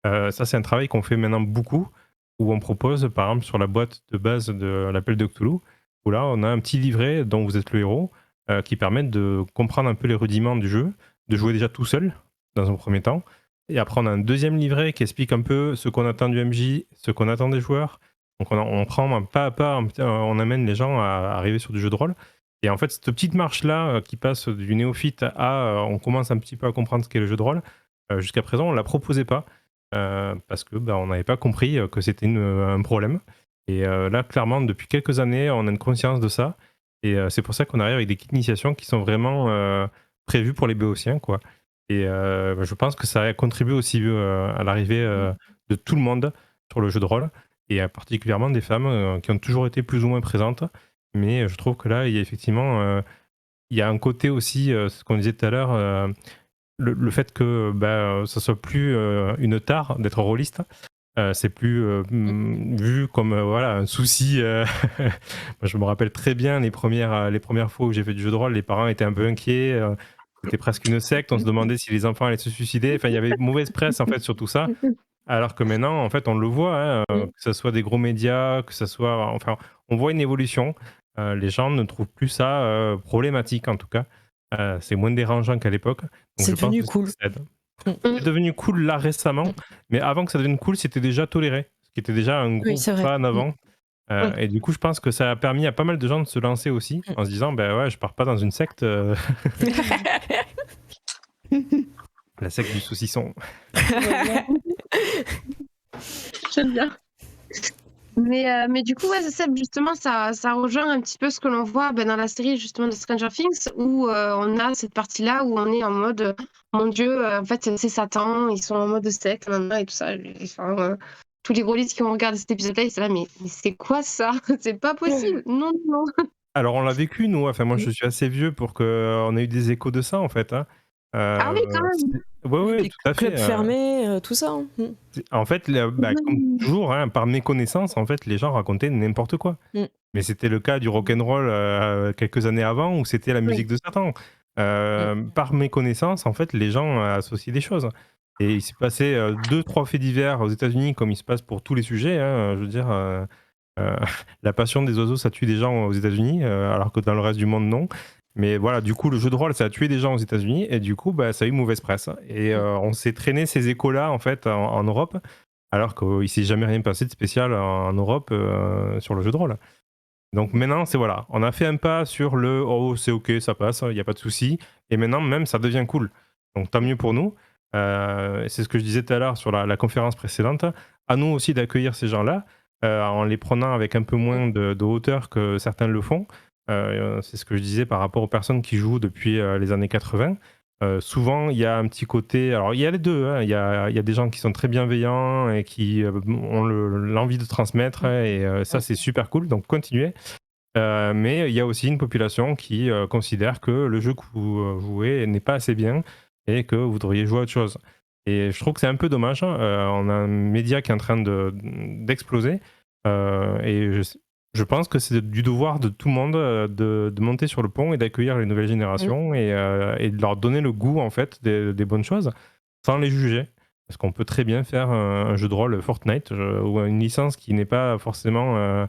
Ça, c'est un travail qu'on fait maintenant beaucoup, où on propose, par exemple, sur la boîte de base de l'appel de Cthulhu, où là, on a un petit livret dont vous êtes le héros, qui permettent de comprendre un peu les rudiments du jeu, de jouer déjà tout seul, dans un premier temps. Et après, on a un deuxième livret qui explique un peu ce qu'on attend du MJ, ce qu'on attend des joueurs. Donc on prend un pas à pas, on amène les gens à arriver sur du jeu de rôle. Et en fait, cette petite marche-là qui passe du néophyte à on commence un petit peu à comprendre ce qu'est le jeu de rôle, jusqu'à présent, on ne la proposait pas parce que on n'avait pas compris que c'était un problème. Et là, clairement, depuis quelques années, on a une conscience de ça. Et c'est pour ça qu'on arrive avec des kits d'initiation qui sont vraiment prévus pour les béotiens, quoi. Et je pense que ça a contribué aussi à l'arrivée de tout le monde sur le jeu de rôle, et particulièrement des femmes qui ont toujours été plus ou moins présentes. Mais je trouve que là, il y a effectivement il y a un côté aussi, ce qu'on disait tout à l'heure, le fait que ça soit plus une tare d'être rôliste. C'est plus vu comme voilà, un souci. Moi, je me rappelle très bien les premières fois où j'ai fait du jeu de rôle, les parents étaient un peu inquiets. C'était presque une secte, on se demandait si les enfants allaient se suicider. Enfin, il y avait mauvaise presse en fait sur tout ça. Alors que maintenant, en fait, on le voit, hein, que ce soit des gros médias, que ce soit, enfin, on voit une évolution. Les gens ne trouvent plus ça problématique, en tout cas. C'est moins dérangeant qu'à l'époque. Donc C'est je pense devenu que cool. ça aide. C'est devenu cool là récemment, mais avant que ça devienne cool, c'était déjà toléré, ce qui était déjà un gros Oui, c'est vrai. pas en avant. Et du coup, je pense que ça a permis à pas mal de gens de se lancer aussi, en se disant, ouais, je pars pas dans une secte, la secte du saucisson. J'aime bien. Mais du coup, ouais, c'est ça, justement, ça rejoint un petit peu ce que l'on voit dans la série justement de Stranger Things, où on a cette partie-là où on est en mode mon Dieu, en fait, c'est Satan, ils sont en mode secte, et tout ça. Enfin, tous les gros listes qui ont regardé cet épisode-là, ils sont là, mais c'est quoi ça? C'est pas possible. Non, non. Alors, on l'a vécu, nous. Enfin, moi, je suis assez vieux pour qu'on ait eu des échos de ça, en fait. Hein. Ah oui, quand même. Oui, Les tout à fait. clubs fermés, tout ça. Hein. En fait, comme toujours, hein, par méconnaissance, en fait, les gens racontaient n'importe quoi. Mais c'était le cas du rock'n'roll quelques années avant, où c'était la musique de Satan. Par méconnaissance, en fait, les gens associaient des choses. Et il s'est passé 2-3 faits divers aux États-Unis, comme il se passe pour tous les sujets. Hein, je veux dire, la passion des oiseaux, ça tue des gens aux États-Unis, alors que dans le reste du monde, non. Mais voilà, du coup, le jeu de rôle, ça a tué des gens aux États-Unis, et du coup, ça a eu mauvaise presse. Et on s'est traîné ces échos-là, en fait, en Europe, alors qu'il s'est jamais rien passé de spécial en Europe sur le jeu de rôle. Donc maintenant, voilà, on a fait un pas sur le oh, c'est ok, ça passe, il n'y a pas de souci. Et maintenant, même, ça devient cool. Donc tant mieux pour nous. C'est ce que je disais tout à l'heure sur la conférence précédente. À nous aussi d'accueillir ces gens-là, en les prenant avec un peu moins de hauteur que certains le font. C'est ce que je disais par rapport aux personnes qui jouent depuis les années 80. Souvent, il y a un petit côté. Alors, il y a les deux. Hein. Il y a des gens qui sont très bienveillants et qui ont l'envie de transmettre. Et ça, c'est super cool. Donc, continuez. Mais il y a aussi une population qui considère que le jeu que vous jouez n'est pas assez bien et que vous devriez jouer à autre chose. Et je trouve que c'est un peu dommage. Hein. On a un média qui est en train d'exploser. Et je pense que c'est du devoir de tout le monde de monter sur le pont et d'accueillir les nouvelles générations et de leur donner le goût en fait des bonnes choses sans les juger. Parce qu'on peut très bien faire un jeu de rôle Fortnite ou une licence qui n'est pas forcément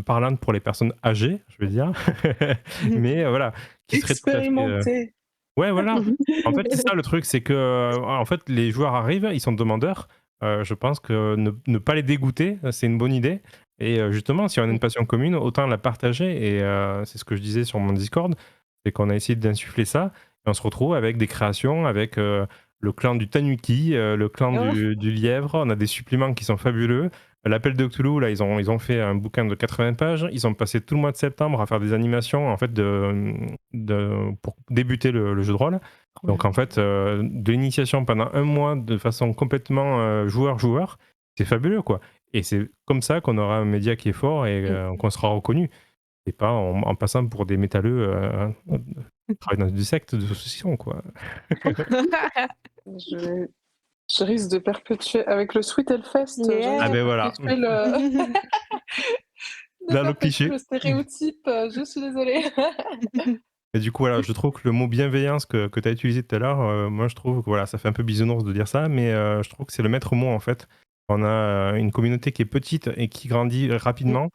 parlante pour les personnes âgées, je veux dire, mais voilà, qui serait tout à fait... Expérimenté. Ouais, voilà. En fait, c'est ça le truc, c'est que en fait, les joueurs arrivent, ils sont demandeurs. Je pense que ne pas les dégoûter, c'est une bonne idée. Et justement, si on a une passion commune, autant la partager. Et c'est ce que je disais sur mon Discord, c'est qu'on a essayé d'insuffler ça. Et on se retrouve avec des créations, avec le clan du Tanuki, le clan du lièvre. On a des suppléments qui sont fabuleux. L'appel de Cthulhu, là, ils ont fait un bouquin de 80 pages. Ils ont passé tout le mois de septembre à faire des animations en fait, pour débuter le jeu de rôle. Donc, en fait, de l'initiation pendant un mois de façon complètement joueur-joueur, c'est fabuleux, quoi. Et c'est comme ça qu'on aura un média qui est fort et qu'on sera reconnu. Et pas en passant pour des métalleux qui travaillent dans une secte de saucisson, quoi. Je risque de perpétuer avec le Sweet Hellfest. Ah ben voilà. Le cliché. Le stéréotype, je suis désolée. Et du coup, voilà, je trouve que le mot bienveillance que tu as utilisé tout à l'heure, moi je trouve que voilà, ça fait un peu bisounours de dire ça, mais je trouve que c'est le maître mot en fait. On a une communauté qui est petite et qui grandit rapidement.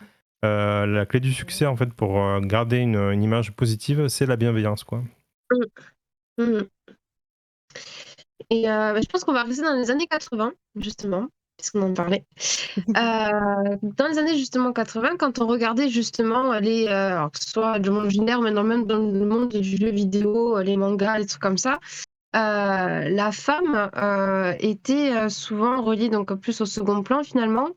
la clé du succès, en fait, pour garder une image positive, c'est la bienveillance, quoi. Mm. Mm. Et je pense qu'on va rester dans les années 80, justement, puisqu'on en parlait. Dans les années justement 80, quand on regardait justement alors que ce soit du monde ordinaire, mais même dans le monde du jeu vidéo, les mangas, les trucs comme ça, la femme était souvent reliée donc plus au second plan finalement.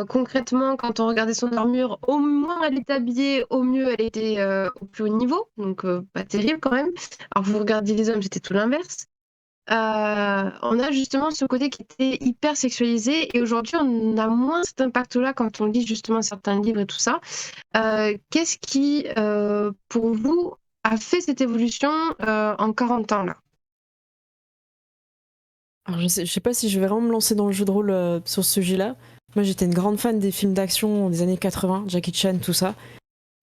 Concrètement, quand on regardait son armure, au moins elle était habillée, au mieux elle était au plus haut niveau, donc pas terrible quand même. Alors vous regardiez les hommes, c'était tout l'inverse. On a justement ce côté qui était hyper sexualisé et aujourd'hui on a moins cet impact-là quand on lit justement certains livres et tout ça. Qu'est-ce qui, pour vous, a fait cette évolution en 40 ans là? Alors je sais pas si je vais vraiment me lancer dans le jeu de rôle sur ce sujet-là. Moi j'étais une grande fan des films d'action des années 80, Jackie Chan, tout ça.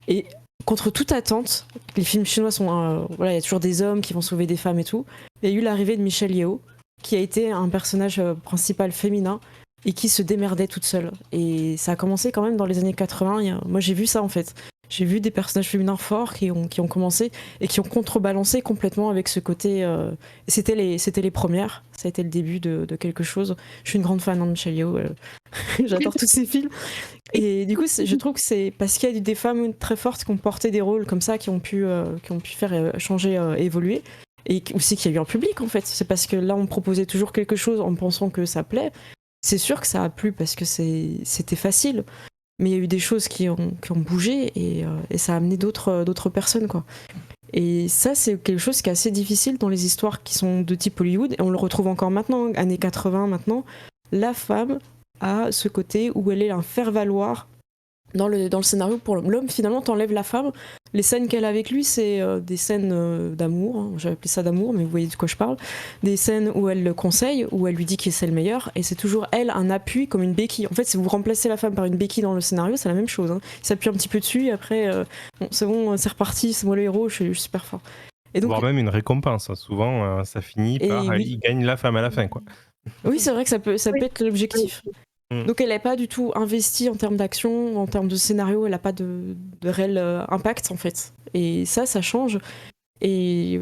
Et contre toute attente, les films chinois sont... voilà, il y a toujours des hommes qui vont sauver des femmes et tout. Il y a eu l'arrivée de Michelle Yeoh, qui a été un personnage principal féminin et qui se démerdait toute seule. Et ça a commencé quand même dans les années 80. Moi j'ai vu ça en fait. J'ai vu des personnages féminins forts qui ont commencé et qui ont contrebalancé complètement avec ce côté... C'était les premières, ça a été le début de quelque chose. Je suis une grande fan de Michelle Yeoh, j'adore tous ces films. Et du coup, je trouve que c'est parce qu'il y a des femmes très fortes qui ont porté des rôles comme ça, qui ont pu faire changer, évoluer. Et aussi qu'il y a eu un public en fait. C'est parce que là, on proposait toujours quelque chose en pensant que ça plaît. C'est sûr que ça a plu parce que c'était facile. Mais il y a eu des choses qui ont bougé et ça a amené d'autres personnes, quoi. Et ça, c'est quelque chose qui est assez difficile dans les histoires qui sont de type Hollywood. Et on le retrouve encore maintenant, années 80 maintenant. La femme a ce côté où elle est un faire-valoir dans le scénario pour l'homme. L'homme, finalement, t'enlèves la femme. Les scènes qu'elle a avec lui, c'est des scènes d'amour. Hein. J'avais appelé ça d'amour, mais vous voyez de quoi je parle. Des scènes où elle le conseille, où elle lui dit que c'est le meilleur. Et c'est toujours, elle, un appui comme une béquille. En fait, si vous remplacez la femme par une béquille dans le scénario, c'est la même chose. Hein. Il s'appuie un petit peu dessus, et après, bon, c'est bon, c'est reparti, c'est moi le héros, je suis super fort. Et donc, voire même une récompense. Hein. Souvent, ça finit par oui. il gagne la femme à la fin, quoi. Oui, c'est vrai que ça peut être l'objectif. Oui. Donc elle n'est pas du tout investie en termes d'action, en termes de scénario, elle n'a pas de réel impact en fait. Et ça change. Et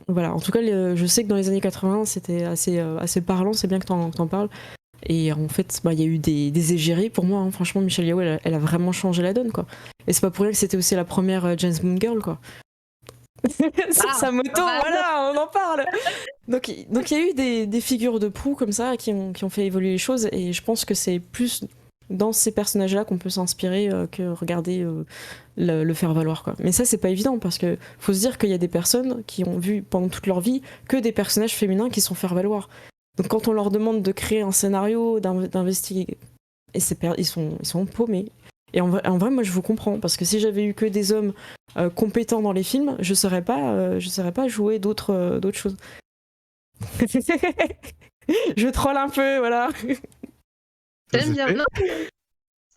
voilà, en tout cas, je sais que dans les années 80, c'était assez parlant, c'est bien que t'en parles. Et en fait, il y a eu des égéries pour moi. Hein. Franchement, Michelle Yeoh, elle a vraiment changé la donne, quoi. Et c'est pas pour rien que c'était aussi la première James Bond girl, quoi. Sur sa moto, voilà, on en parle. Donc il y a eu des figures de proue comme ça qui ont fait évoluer les choses et je pense que c'est plus dans ces personnages-là qu'on peut s'inspirer que regarder le faire valoir, quoi. Mais ça c'est pas évident parce que faut se dire qu'il y a des personnes qui ont vu pendant toute leur vie que des personnages féminins qui sont faire valoir. Donc quand on leur demande de créer un scénario, d'investiguer, et ils sont paumés. Et en vrai, moi je vous comprends parce que si j'avais eu que des hommes compétents dans les films, je saurais pas jouer d'autres choses. Je troll un peu, voilà. J'aime bien. Non,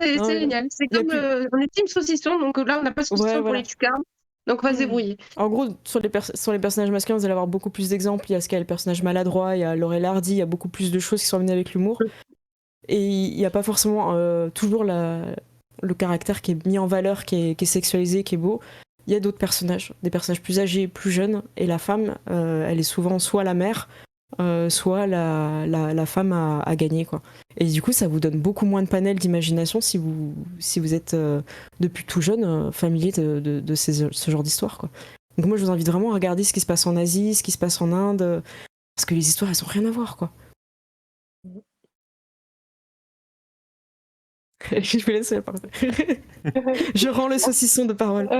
c'est génial. C'est comme on est team saucisson, donc là on n'a pas de saucisson pour les cucards. Donc on va se débrouiller. En gros, sur les personnages masculins, vous allez avoir beaucoup plus d'exemples. Il y a le personnage maladroit, il y a Laurel Hardy, il y a beaucoup plus de choses qui sont amenées avec l'humour. Et il n'y a pas forcément toujours le caractère qui est mis en valeur, qui est sexualisé, qui est beau. Il y a d'autres personnages, des personnages plus âgés, plus jeunes. Et la femme, elle est souvent soit la mère, soit la femme à gagner, quoi. Et du coup, ça vous donne beaucoup moins de panel d'imagination si vous êtes depuis tout jeune familier de ce genre d'histoire, quoi. Donc moi, je vous invite vraiment à regarder ce qui se passe en Asie, ce qui se passe en Inde, parce que les histoires, elles ont rien à voir, quoi. Je vous laisse la parole. Je rends le saucisson de parole.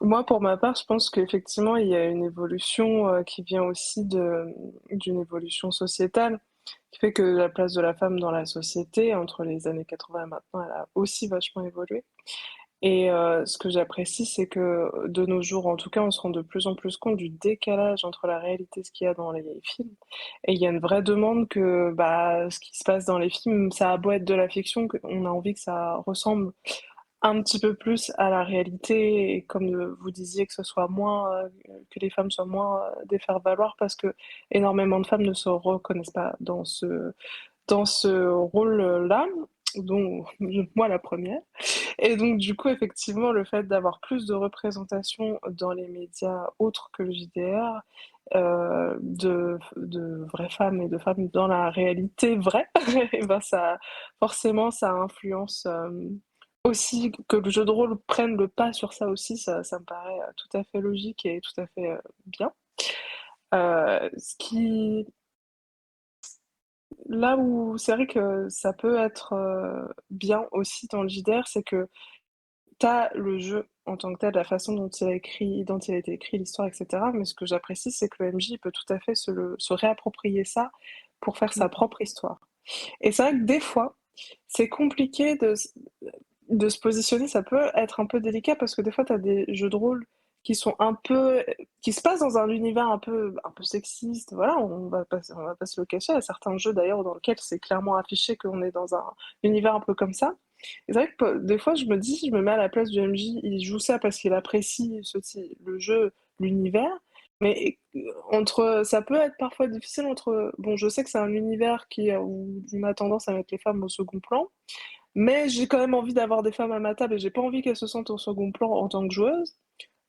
Moi, pour ma part, je pense qu'effectivement, il y a une évolution qui vient aussi d'une évolution sociétale, qui fait que la place de la femme dans la société, entre les années 80 et maintenant, elle a aussi vachement évolué. Et ce que j'apprécie, c'est que de nos jours, en tout cas, on se rend de plus en plus compte du décalage entre la réalité et ce qu'il y a dans les films. Et il y a une vraie demande que ce qui se passe dans les films, ça a beau être de la fiction, qu'on a envie que ça ressemble un petit peu plus à la réalité et comme vous disiez que ce soit moins que les femmes soient moins des faire-valoir parce que énormément de femmes ne se reconnaissent pas dans ce rôle-là. dont moi la première. Et donc du coup, effectivement, le fait d'avoir plus de représentation dans les médias autres que le JDR, de vraies femmes et de femmes dans la réalité vraie, et ben ça, forcément, ça influence aussi que le jeu de rôle prenne le pas sur ça aussi. Ça me paraît tout à fait logique et tout à fait bien. Ce qui Là où c'est vrai que ça peut être bien aussi dans le JDR, c'est que tu as le jeu en tant que tel, la façon dont il a été écrit, l'histoire, et cetera. Mais ce que j'apprécie, c'est que le MJ peut tout à fait se réapproprier ça pour faire sa propre histoire. Et c'est vrai que des fois, c'est compliqué de se positionner, ça peut être un peu délicat parce que des fois, tu as des jeux de rôle qui sont qui se passent dans un univers un peu sexiste. Voilà, on va pas se le cacher. Il y a certains jeux d'ailleurs dans lesquels c'est clairement affiché qu'on est dans un univers un peu comme ça. Et c'est vrai que des fois, je me dis, je me mets à la place du MJ, il joue ça parce qu'il apprécie le jeu, l'univers. Mais ça peut être parfois difficile bon, je sais que c'est un univers où on a tendance à mettre les femmes au second plan, mais j'ai quand même envie d'avoir des femmes à ma table et j'ai pas envie qu'elles se sentent au second plan en tant que joueuse.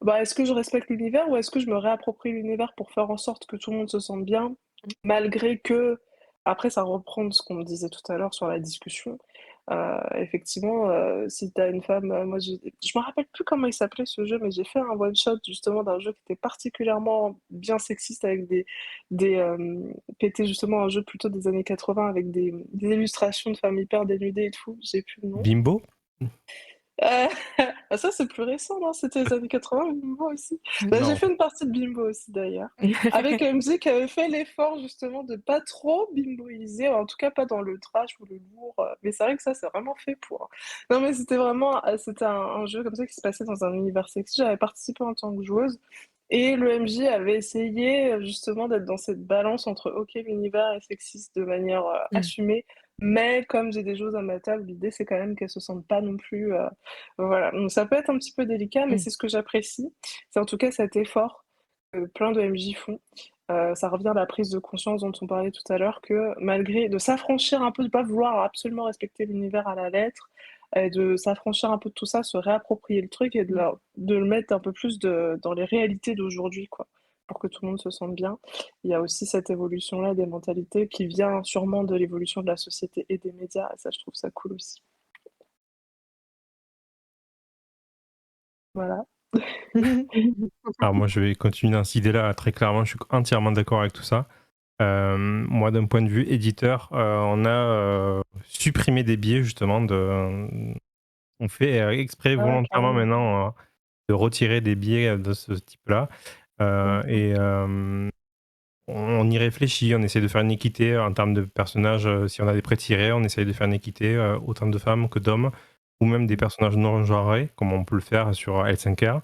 Bah, est-ce que je respecte l'univers ou est-ce que je me réapproprie l'univers pour faire en sorte que tout le monde se sente bien, malgré que, après ça reprend ce qu'on me disait tout à l'heure sur la discussion. Effectivement, si t'as une femme, moi je me rappelle plus comment il s'appelait ce jeu, mais j'ai fait un one shot justement d'un jeu qui était particulièrement bien sexiste avec qui était justement un jeu plutôt des années 80 avec des illustrations de femmes hyper dénudées et tout, j'ai plus le nom. Bimbo? Euh, ah, ça, c'est plus récent, non? C'était les années 80, Bimbo aussi. Bah, j'ai Non. fait une partie de Bimbo aussi, d'ailleurs. Avec MZ qui avait fait l'effort, justement, de pas trop bimboiser, en tout cas pas dans le trash ou le lourd. Mais c'est vrai que ça, c'est vraiment fait pour. Non, mais c'était vraiment c'était un jeu comme ça qui se passait dans un univers sexy. J'avais participé en tant que joueuse. Et le MJ avait essayé justement d'être dans cette balance entre OK, l'univers est sexiste de manière assumée, mais comme j'ai des choses à ma table, l'idée c'est quand même qu'elles se sentent pas non plus. Voilà. Donc ça peut être un petit peu délicat, mais c'est ce que j'apprécie. C'est en tout cas cet effort que plein de MJ font. Ça revient à la prise de conscience dont on parlait tout à l'heure, que malgré de s'affranchir un peu, de pas vouloir absolument respecter l'univers à la lettre, et de s'affranchir un peu de tout ça, se réapproprier le truc et de le mettre un peu plus dans les réalités d'aujourd'hui, quoi, pour que tout le monde se sente bien. Il y a aussi cette évolution-là des mentalités qui vient sûrement de l'évolution de la société et des médias, et ça, je trouve ça cool aussi. Voilà. Alors moi, je vais continuer dans cette idée-là, très clairement, je suis entièrement d'accord avec tout ça. Moi, d'un point de vue éditeur, on a supprimé des biais, justement. On fait exprès, volontairement, carrément. maintenant, de retirer des biais de ce type-là. Et on y réfléchit, on essaie de faire une équité en termes de personnages. Si on a des prétirés, on essaie de faire une équité, autant de femmes que d'hommes, ou même des personnages non genrés, comme on peut le faire sur L5R.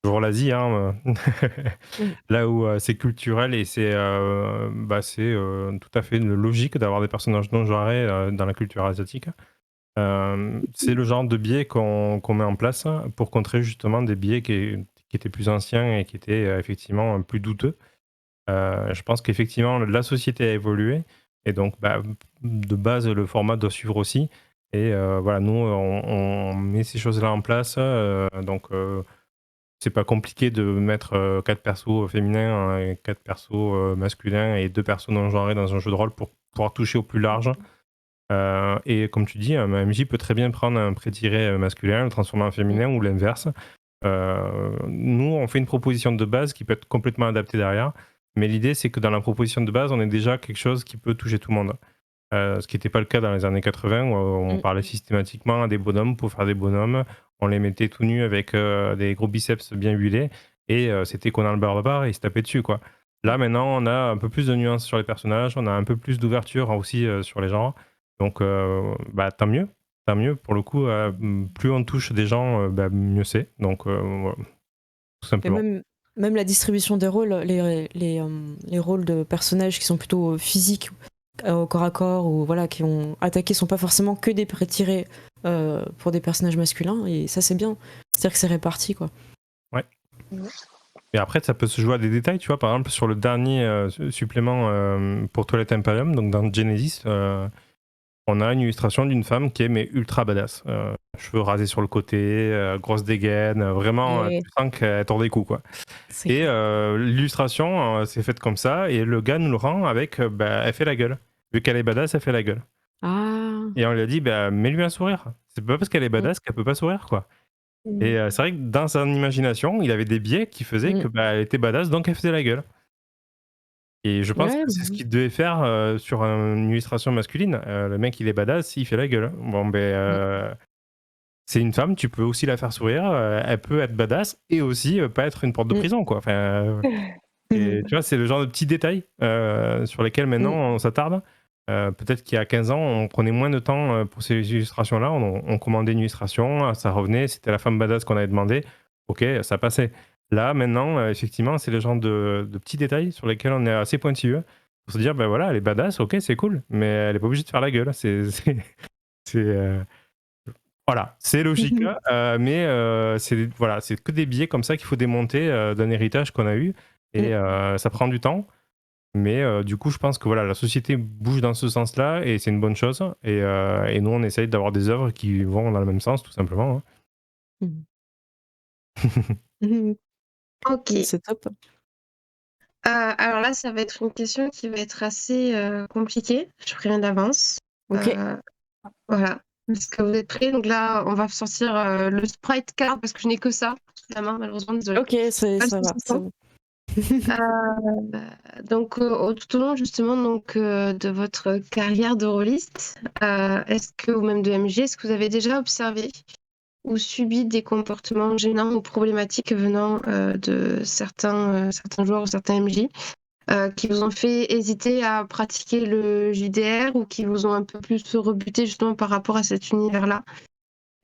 Toujours l'Asie, hein. Là où c'est culturel et c'est tout à fait logique d'avoir des personnages non genrés dans la culture asiatique. C'est le genre de biais qu'on met en place pour contrer justement des biais qui étaient plus anciens et qui étaient effectivement plus douteux. Je pense qu'effectivement la société a évolué et donc de base le format doit suivre aussi. Et voilà, nous on met ces choses-là en place. Donc c'est pas compliqué de mettre 4 persos féminins et 4 persos masculins et 2 persos non genrés dans un jeu de rôle pour pouvoir toucher au plus large. Et comme tu dis, un MJ peut très bien prendre un prétiré masculin, le transformer en féminin ou l'inverse. Nous, on fait une proposition de base qui peut être complètement adaptée derrière. Mais l'idée, c'est que dans la proposition de base, on ait déjà quelque chose qui peut toucher tout le monde. Ce qui n'était pas le cas dans les années 80, où on parlait systématiquement à des bonhommes pour faire des bonhommes. On les mettait tout nus avec des gros biceps bien huilés. Et c'était Conan le Barbare et ils se tapaient dessus, quoi. Là, maintenant, on a un peu plus de nuances sur les personnages. On a un peu plus d'ouverture aussi sur les genres. Donc, tant mieux. Tant mieux. Pour le coup, plus on touche des gens, mieux c'est. Donc, voilà, tout simplement. Et même la distribution des rôles, les rôles de personnages qui sont plutôt physiques, au corps à corps, ou voilà, qui ont attaqué, sont pas forcément que des prétirés pour des personnages masculins. Et ça, c'est bien. C'est-à-dire que c'est réparti, quoi. Ouais. Et après, ça peut se jouer à des détails, tu vois. Par exemple, sur le dernier supplément pour Twilight Imperium, donc dans Genesis, on a une illustration d'une femme qui est mais ultra badass. Cheveux rasés sur le côté, grosse dégaine, vraiment, Et tu sens qu'elle tord des coups, quoi. c'est Et clair. l'illustration, c'est faite comme ça, et le gars nous le rend avec, elle fait la gueule. Vu qu'elle est badass, elle fait la gueule. Ah. Et on lui a dit, mets-lui un sourire. C'est pas parce qu'elle est Mm. badass qu'elle peut pas sourire, quoi. Mmh. Et c'est vrai que dans son imagination, il avait des biais qui faisaient Mm. que elle était badass, donc elle faisait la gueule. Et je pense Ouais, que c'est ce qu'il devait faire sur une illustration masculine. Le mec, il est badass, il fait la gueule. Bon, mm. c'est une femme, tu peux aussi la faire sourire. Elle peut être badass et aussi pas être une porte de Mm. prison, quoi. Enfin, et Mhm. tu vois, c'est le genre de petits détails sur lesquels maintenant Mm. on s'attarde. Peut-être qu'il y a 15 ans, on prenait moins de temps pour ces illustrations-là. On commandait une illustration, ça revenait, c'était la femme badass qu'on avait demandé. Ok, ça passait. Là, maintenant, effectivement, c'est le genre de petits détails sur lesquels on est assez pointilleux pour se dire, ben voilà, elle est badass, ok, c'est cool, mais elle est pas obligée de faire la gueule. C'est, voilà, c'est logique, Mhm. mais voilà, c'est que des biais comme ça qu'il faut démonter d'un héritage qu'on a eu, et Mm. ça prend du temps, mais du coup, je pense que voilà, la société bouge dans ce sens-là, et c'est une bonne chose, et nous, on essaye d'avoir des œuvres qui vont dans le même sens, tout simplement, hein. Mm. Mhm. Ok. C'est top. Alors là, ça va être une question qui va être assez compliquée. Je préviens d'avance. Ok. Voilà. Est-ce que vous êtes prêts? Donc là, on va sortir le sprite card parce que je n'ai que ça sous la main, malheureusement, désolée. Ok, Pas le ça va, c'est saucisson. bon. Donc, tout au long justement donc, de votre carrière de rôliste, est-ce que, ou même de MJ, est-ce que vous avez déjà observé ou subi des comportements gênants ou problématiques venant de certains joueurs ou certains MJ qui vous ont fait hésiter à pratiquer le JDR ou qui vous ont un peu plus rebuté justement par rapport à cet univers-là?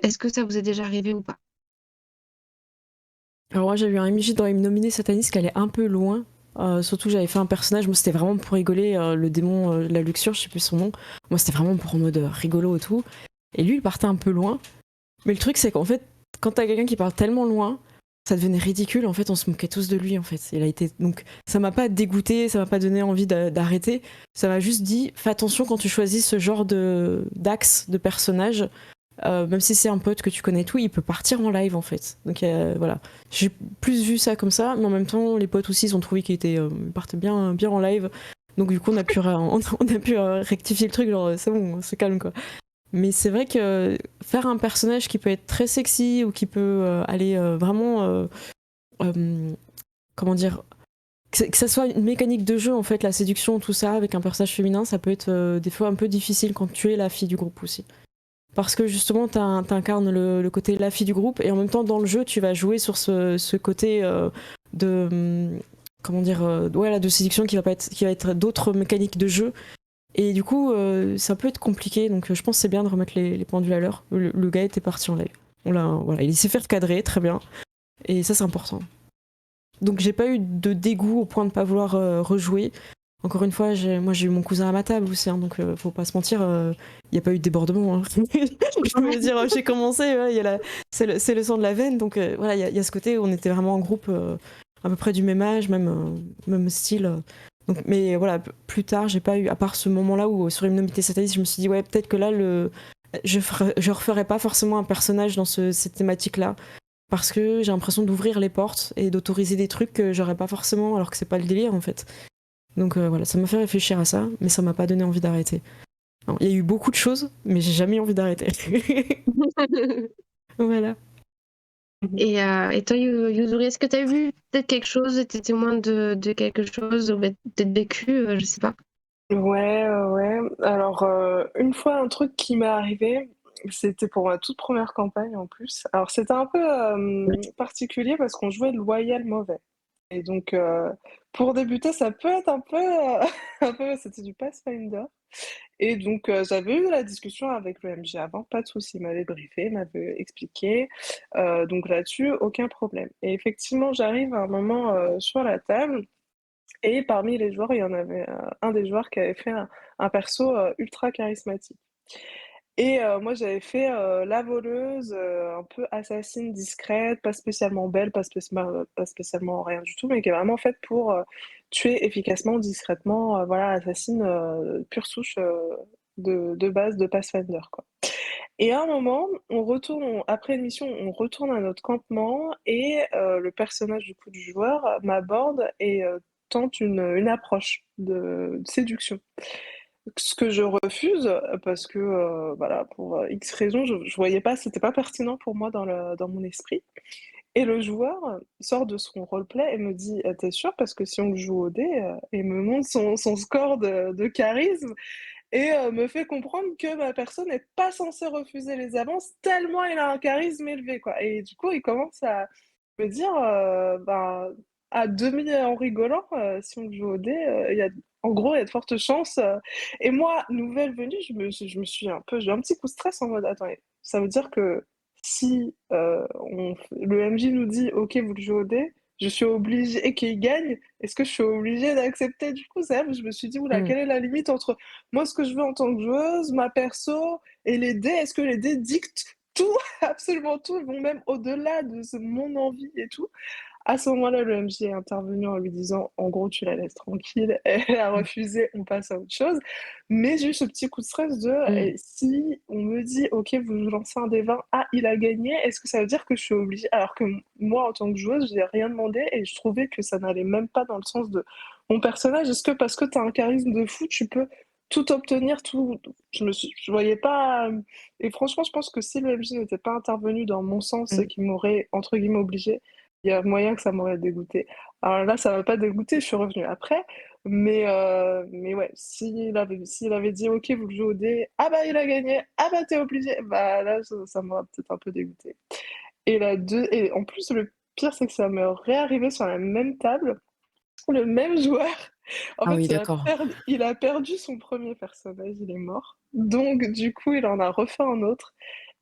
Est-ce que ça vous est déjà arrivé ou pas? Alors moi j'ai eu un MJ dans Ignominé Satanis qui allait un peu loin. Surtout j'avais fait un personnage, moi c'était vraiment pour rigoler, le démon de la luxure, je sais plus son nom. Moi c'était vraiment pour en mode rigolo et tout. Et lui il partait un peu loin. Mais le truc c'est qu'en fait, quand t'as quelqu'un qui part tellement loin, ça devenait ridicule. En fait on se moquait tous de lui en fait. Il a été... Donc ça m'a pas dégoûté, ça m'a pas donné envie d'arrêter. Ça m'a juste dit, fais attention quand tu choisis ce genre d'axe de personnage. Même si c'est un pote que tu connais tout, il peut partir en live en fait. Donc voilà, j'ai plus vu ça comme ça, mais en même temps, les potes aussi ils ont trouvé qu'il partait bien, bien en live. Donc du coup, on a pu rectifier le truc, genre c'est bon, on se calme quoi. Mais c'est vrai que faire un personnage qui peut être très sexy ou qui peut aller vraiment, comment dire, que ça soit une mécanique de jeu en fait, la séduction, tout ça, avec un personnage féminin, ça peut être des fois un peu difficile quand tu es la fille du groupe aussi. Parce que justement, t'incarnes le côté la fille du groupe, et en même temps, dans le jeu, tu vas jouer sur ce côté de. Comment dire, ouais, là, de séduction qui va être d'autres mécaniques de jeu. Et du coup, ça peut être compliqué, donc je pense que c'est bien de remettre les pendules à l'heure. Le gars était parti en live. Voilà, il s'est fait recadrer, très bien. Et ça, c'est important. Donc j'ai pas eu de dégoût au point de pas vouloir rejouer. Encore une fois, moi j'ai eu mon cousin à ma table aussi, hein, donc faut pas se mentir, il n'y a pas eu de débordement, hein. Je veux dire, j'ai commencé, ouais, c'est le sang de la veine, donc voilà, il y a ce côté où on était vraiment en groupe à peu près du même âge, même style. Donc, mais voilà, plus tard, j'ai pas eu, à part ce moment-là où sur Imnomité Satanis, je me suis dit, ouais, peut-être que là, je referais pas forcément un personnage dans cette thématique-là. Parce que j'ai l'impression d'ouvrir les portes et d'autoriser des trucs que j'aurais pas forcément, alors que c'est pas le délire en fait. Donc voilà, ça m'a fait réfléchir à ça, mais ça m'a pas donné envie d'arrêter. Non, il y a eu beaucoup de choses, mais j'ai jamais eu envie d'arrêter. Voilà. Et toi, Yuzuri, est-ce que tu as vu peut-être quelque chose, été témoin de quelque chose, ou peut-être vécu, je sais pas. Ouais, ouais. Alors, une fois, un truc qui m'est arrivé, c'était pour ma toute première campagne en plus. Alors, c'était un peu particulier parce qu'on jouait le loyal mauvais. Et donc, pour débuter, ça peut être un peu, un peu, c'était du Pathfinder. Et donc, j'avais eu la discussion avec le MJ avant, pas de souci, il m'avait briefé, il m'avait expliqué. Donc là-dessus, aucun problème. Et effectivement, j'arrive à un moment sur la table. Et parmi les joueurs, il y en avait un des joueurs qui avait fait un perso ultra charismatique. Et moi, j'avais fait la voleuse, un peu assassine discrète, pas spécialement belle, pas spécialement rien du tout, mais qui est vraiment faite pour tuer efficacement, discrètement, voilà, assassine pure souche de base de Pathfinder, quoi. Et à un moment, après une mission, on retourne à notre campement et le personnage du coup du joueur m'aborde et tente une approche de séduction. Ce que je refuse parce que voilà, pour X raisons, je voyais pas, c'était pas pertinent pour moi dans mon esprit. Et le joueur sort de son roleplay et me dit t'es sûr? Parce que si on joue au dé, et me montre son score de charisme et me fait comprendre que ma personne n'est pas censée refuser les avances tellement il a un charisme élevé, quoi. Et du coup, il commence à me dire, ben, à demi en rigolant, si on joue au dé, en gros, il y a de fortes chances. Et moi, nouvelle venue, j'ai un petit coup de stress en mode, attendez, ça veut dire que si le MJ nous dit, ok, vous le jouez au dé, je suis obligée, et qu'il gagne, est-ce que je suis obligée d'accepter? Du coup, ça, je me suis dit, oula, quelle est la limite entre moi, ce que je veux en tant que joueuse, ma perso et les dés? Est-ce que les dés dictent tout, absolument tout, ils vont même au-delà de mon envie et tout? À ce moment-là, le MJ est intervenu en lui disant, en gros, tu la laisses tranquille, elle a refusé, on passe à autre chose. Mais j'ai eu ce petit coup de stress de, et si on me dit, ok, vous lancez un des 20, ah, il a gagné, est-ce que ça veut dire que je suis obligée? Alors que moi, en tant que joueuse, j'ai rien demandé et je trouvais que ça n'allait même pas dans le sens de mon personnage. Est-ce que parce que tu as un charisme de fou, tu peux tout obtenir, tout. Je voyais pas. Et franchement, je pense que si le MJ n'était pas intervenu dans mon sens et qu'il m'aurait, entre guillemets, obligé, il y a moyen que ça m'aurait dégoûté. Alors là, ça m'a pas dégoûté, je suis revenue après. Mais ouais, s'il avait dit ok, vous le jouez au dé, ah bah il a gagné, ah bah t'es obligé, bah là ça m'aurait peut-être un peu dégoûté. Et en plus, le pire, c'est que ça m'est réarrivé sur la même table, le même joueur. En Ah fait, oui, d'accord. il a perdu son premier personnage, il est mort. Donc, du coup, il en a refait un autre.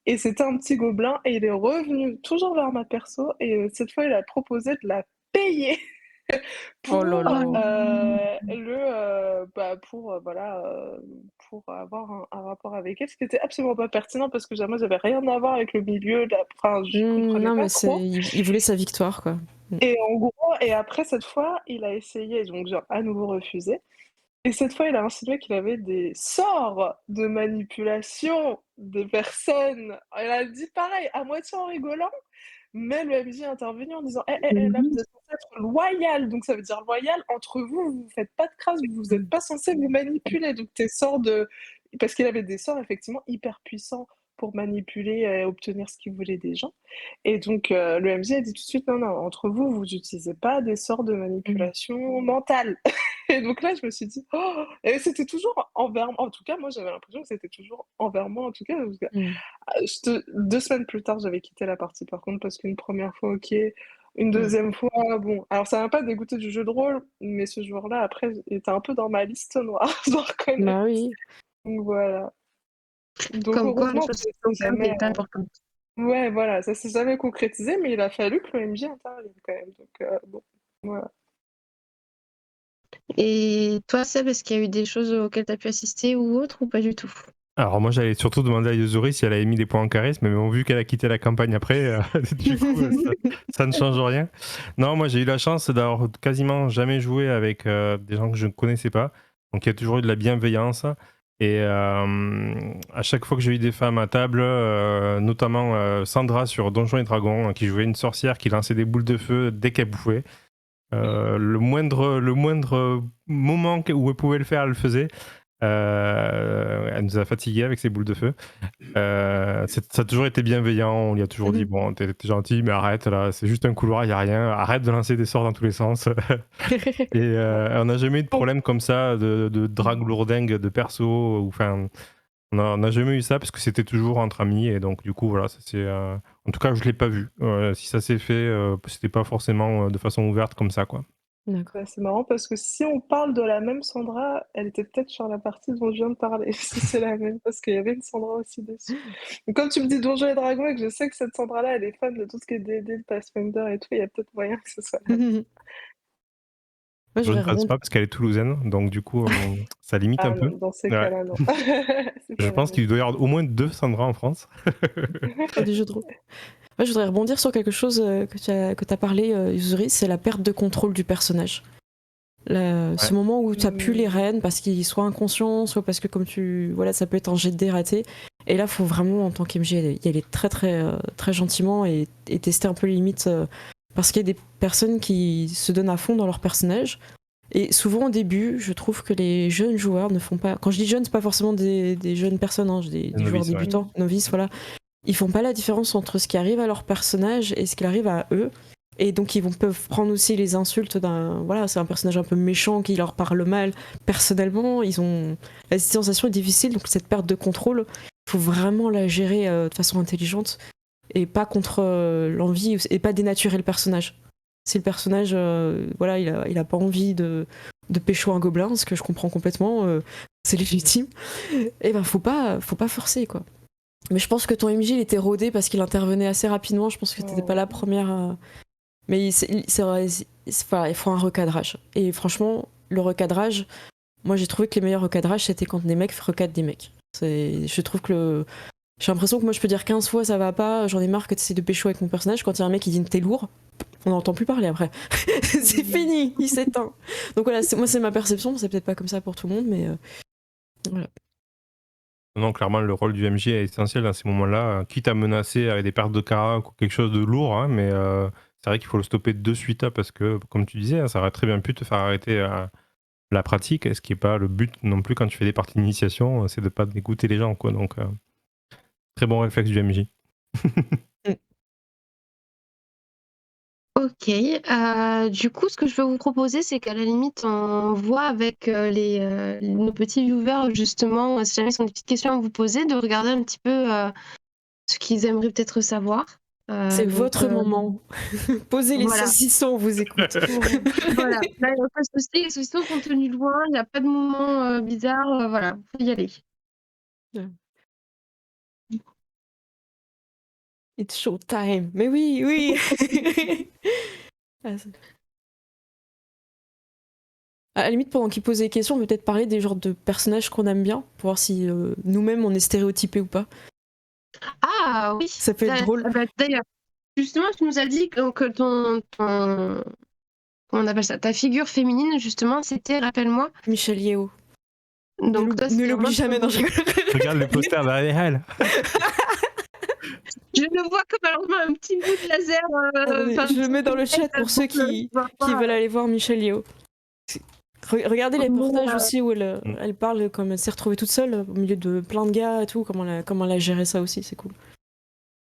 Et c'était un petit gobelin et il est revenu toujours vers ma perso et cette fois il a proposé de la payer Oh là pour là. voilà, pour avoir un rapport avec elle, ce qui était absolument pas pertinent parce que moi j'avais rien à voir avec le milieu, enfin je comprenais Non, pas mais trop. il voulait sa victoire, quoi. Et en gros, et après cette fois, il a essayé, donc j'ai à nouveau refusé. Et cette fois, il a insinué qu'il avait des sorts de manipulation des personnes. Elle a dit pareil, à moitié en rigolant, mais le MJ est intervenu en disant là, vous êtes censé être loyal. Donc, ça veut dire loyal entre vous, vous ne faites pas de crasse, vous n'êtes pas censé vous manipuler. Donc, tes sorts de. Parce qu'il avait des sorts, effectivement, hyper puissants pour manipuler et obtenir ce qu'il voulait des gens. Et donc, le MJ a dit tout de suite non, non, entre vous, vous n'utilisez pas des sorts de manipulation mentale. Et donc là, je me suis dit, oh! Et c'était toujours envers moi. En tout cas, moi, j'avais l'impression que c'était toujours envers moi. En tout cas, parce que, 2 semaines plus tard, j'avais quitté la partie, par contre, parce qu'une première fois, ok. Une deuxième fois, bon. Alors, ça m'a pas dégoûté du jeu de rôle, mais ce joueur-là, après, était un peu dans ma liste noire, je dois reconnaître. Bah oui. Donc voilà. Donc Comme quoi, les heureusement, choses ça sont s'est simples jamais. et importantes. Ouais, voilà, ça s'est jamais concrétisé, mais il a fallu que le MJ intervienne quand même. Donc bon, voilà. Et toi, Seb, est-ce qu'il y a eu des choses auxquelles tu as pu assister ou autre, ou pas du tout? Alors moi j'allais surtout demander à Yuzuri si elle avait mis des points en charisme, mais bon, vu qu'elle a quitté la campagne après, du coup ça ne change rien. Non, moi j'ai eu la chance d'avoir quasiment jamais joué avec des gens que je ne connaissais pas, donc il y a toujours eu de la bienveillance. Et à chaque fois que j'ai eu des femmes à table, notamment Sandra sur Donjons et Dragons, qui jouait une sorcière qui lançait des boules de feu dès qu'elle bouffait. Le moindre moment où elle pouvait le faire, elle le faisait. Elle nous a fatigués avec ses boules de feu. Ça a toujours été bienveillant. On lui a toujours dit bon, t'es gentil, mais arrête là, c'est juste un couloir, il y a rien. Arrête de lancer des sorts dans tous les sens. Et on n'a jamais eu de problème comme ça de drague lourdingue de perso. Enfin, on n'a jamais eu ça parce que c'était toujours entre amis. Et donc du coup voilà, ça c'est. En tout cas, je l'ai pas vu. Si ça s'est fait, c'était pas forcément de façon ouverte comme ça, quoi. D'accord. C'est marrant parce que si on parle de la même Sandra, elle était peut-être sur la partie dont je viens de parler, si c'est la même, parce qu'il y avait une Sandra aussi dessus. Donc, comme tu me dis Donjons et Dragons et que je sais que cette Sandra-là, elle est fan de tout ce qui est D&D, de Pathfinder et tout, il y a peut-être moyen que ce soit la même. Moi, Je ne j'aurais passe rebondi. pas parce qu'elle est toulousaine, donc du coup ça limite Ah un peu. non, dans ces Ouais. cas-là, non. C'est Je pas la pense même. qu'il doit y avoir au moins 2 Sandra en France. Sur des jeux de rôle. Moi, je voudrais rebondir sur quelque chose que tu as parlé, Yuzuri, c'est la perte de contrôle du personnage. Ce moment où tu n'as plus les rênes parce qu'ils soient inconscients, soit parce que voilà, ça peut être un jet de dés raté. Et là, faut vraiment, en tant qu'MJ, y aller très très très gentiment et tester un peu les limites parce qu'il y a des personnes qui se donnent à fond dans leur personnage. Et souvent au début, je trouve que les jeunes joueurs ne font pas. Quand je dis jeunes, c'est pas forcément des jeunes personnes, hein, des novices, joueurs débutants, novices, voilà. Ils font pas la différence entre ce qui arrive à leur personnage et ce qui arrive à eux. Et donc peuvent prendre aussi les insultes voilà, c'est un personnage un peu méchant qui leur parle mal personnellement. La sensation est difficile, donc cette perte de contrôle, il faut vraiment la gérer de façon intelligente et pas contre l'envie et pas dénaturer le personnage. Si le personnage, voilà, il a pas envie de pécho un gobelin, ce que je comprends complètement, c'est légitime. Et ben faut pas forcer quoi. Mais je pense que ton MJ il était rodé parce qu'il intervenait assez rapidement. Je pense que t'étais pas la première. Mais c'est vrai, il faut un recadrage. Et franchement, le recadrage, moi j'ai trouvé que les meilleurs recadrages c'était quand des mecs recadrent des mecs. Je trouve que j'ai l'impression que moi je peux dire 15 fois ça va pas, j'en ai marre que tu essaies de pécho avec mon personnage. Quand il y a un mec qui dit t'es lourd, on n'entend plus parler après. C'est fini, il s'éteint. Donc voilà, moi c'est ma perception, c'est peut-être pas comme ça pour tout le monde, mais voilà. Non, clairement, le rôle du MJ est essentiel dans ces moments-là, quitte à menacer avec des pertes de carac ou quelque chose de lourd, hein, mais c'est vrai qu'il faut le stopper de suite, hein, parce que, comme tu disais, hein, ça aurait très bien pu te faire arrêter la pratique, ce qui n'est pas le but non plus quand tu fais des parties d'initiation, c'est de ne pas dégoûter les gens, quoi. Donc, très bon réflexe du MJ. Ok, du coup, ce que je peux vous proposer, c'est qu'à la limite, on voit avec nos petits viewers, justement, si jamais ils ont des petites questions à vous poser, de regarder un petit peu ce qu'ils aimeraient peut-être savoir. C'est Donc, votre moment. Posez les voilà. saucissons, on vous écoute. Voilà, là, il n'y a pas de souci, les saucissons sont tenus loin, il n'y a pas de moment bizarre, voilà, faut y aller. It's showtime. Mais oui, oui. À la limite, pendant qu'ils posent des questions, on peut peut-être parler des genres de personnages qu'on aime bien, pour voir si nous-mêmes on est stéréotypés ou pas. Ah oui, Ça peut être drôle. d'ailleurs, justement, tu nous as dit que comment on appelle ça, ta figure féminine, justement, c'était, rappelle-moi. Michelle Yeoh. Donc toi, Ne c'est l'oublie jamais, non, je rigole. Regarde le poster derrière elle. Je le vois comme malheureusement un petit bout de laser. Je le mets dans le chat pour ceux qui veulent aller voir Michelle Yeoh. Regardez les reportages aussi où elle parle comme elle s'est retrouvée toute seule au milieu de plein de gars et tout, comment elle a géré ça aussi, c'est cool.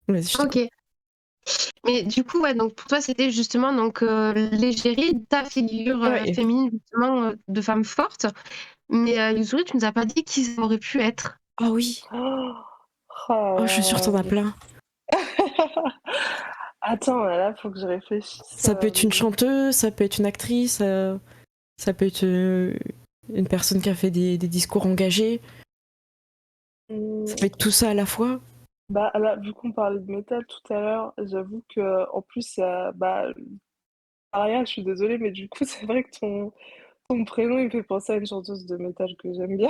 Ok. Mais du coup, ouais, donc pour toi, c'était justement donc l'égérie, ta figure féminine, justement, de femme forte. Mais Yuzuri, tu nous as pas dit qui ça aurait pu être. Ah oui. Oh, je suis sûre que t'en as plein. Attends, là, faut que je réfléchisse. Ça peut être une chanteuse, ça peut être une actrice, ça peut être une personne qui a fait des discours engagés. Ça peut être tout ça à la fois. Bah là, vu qu'on parlait de métal tout à l'heure, j'avoue que en plus, Aria, je suis désolée, mais du coup, c'est vrai que ton prénom, il me fait penser à une chanteuse de métal que j'aime bien.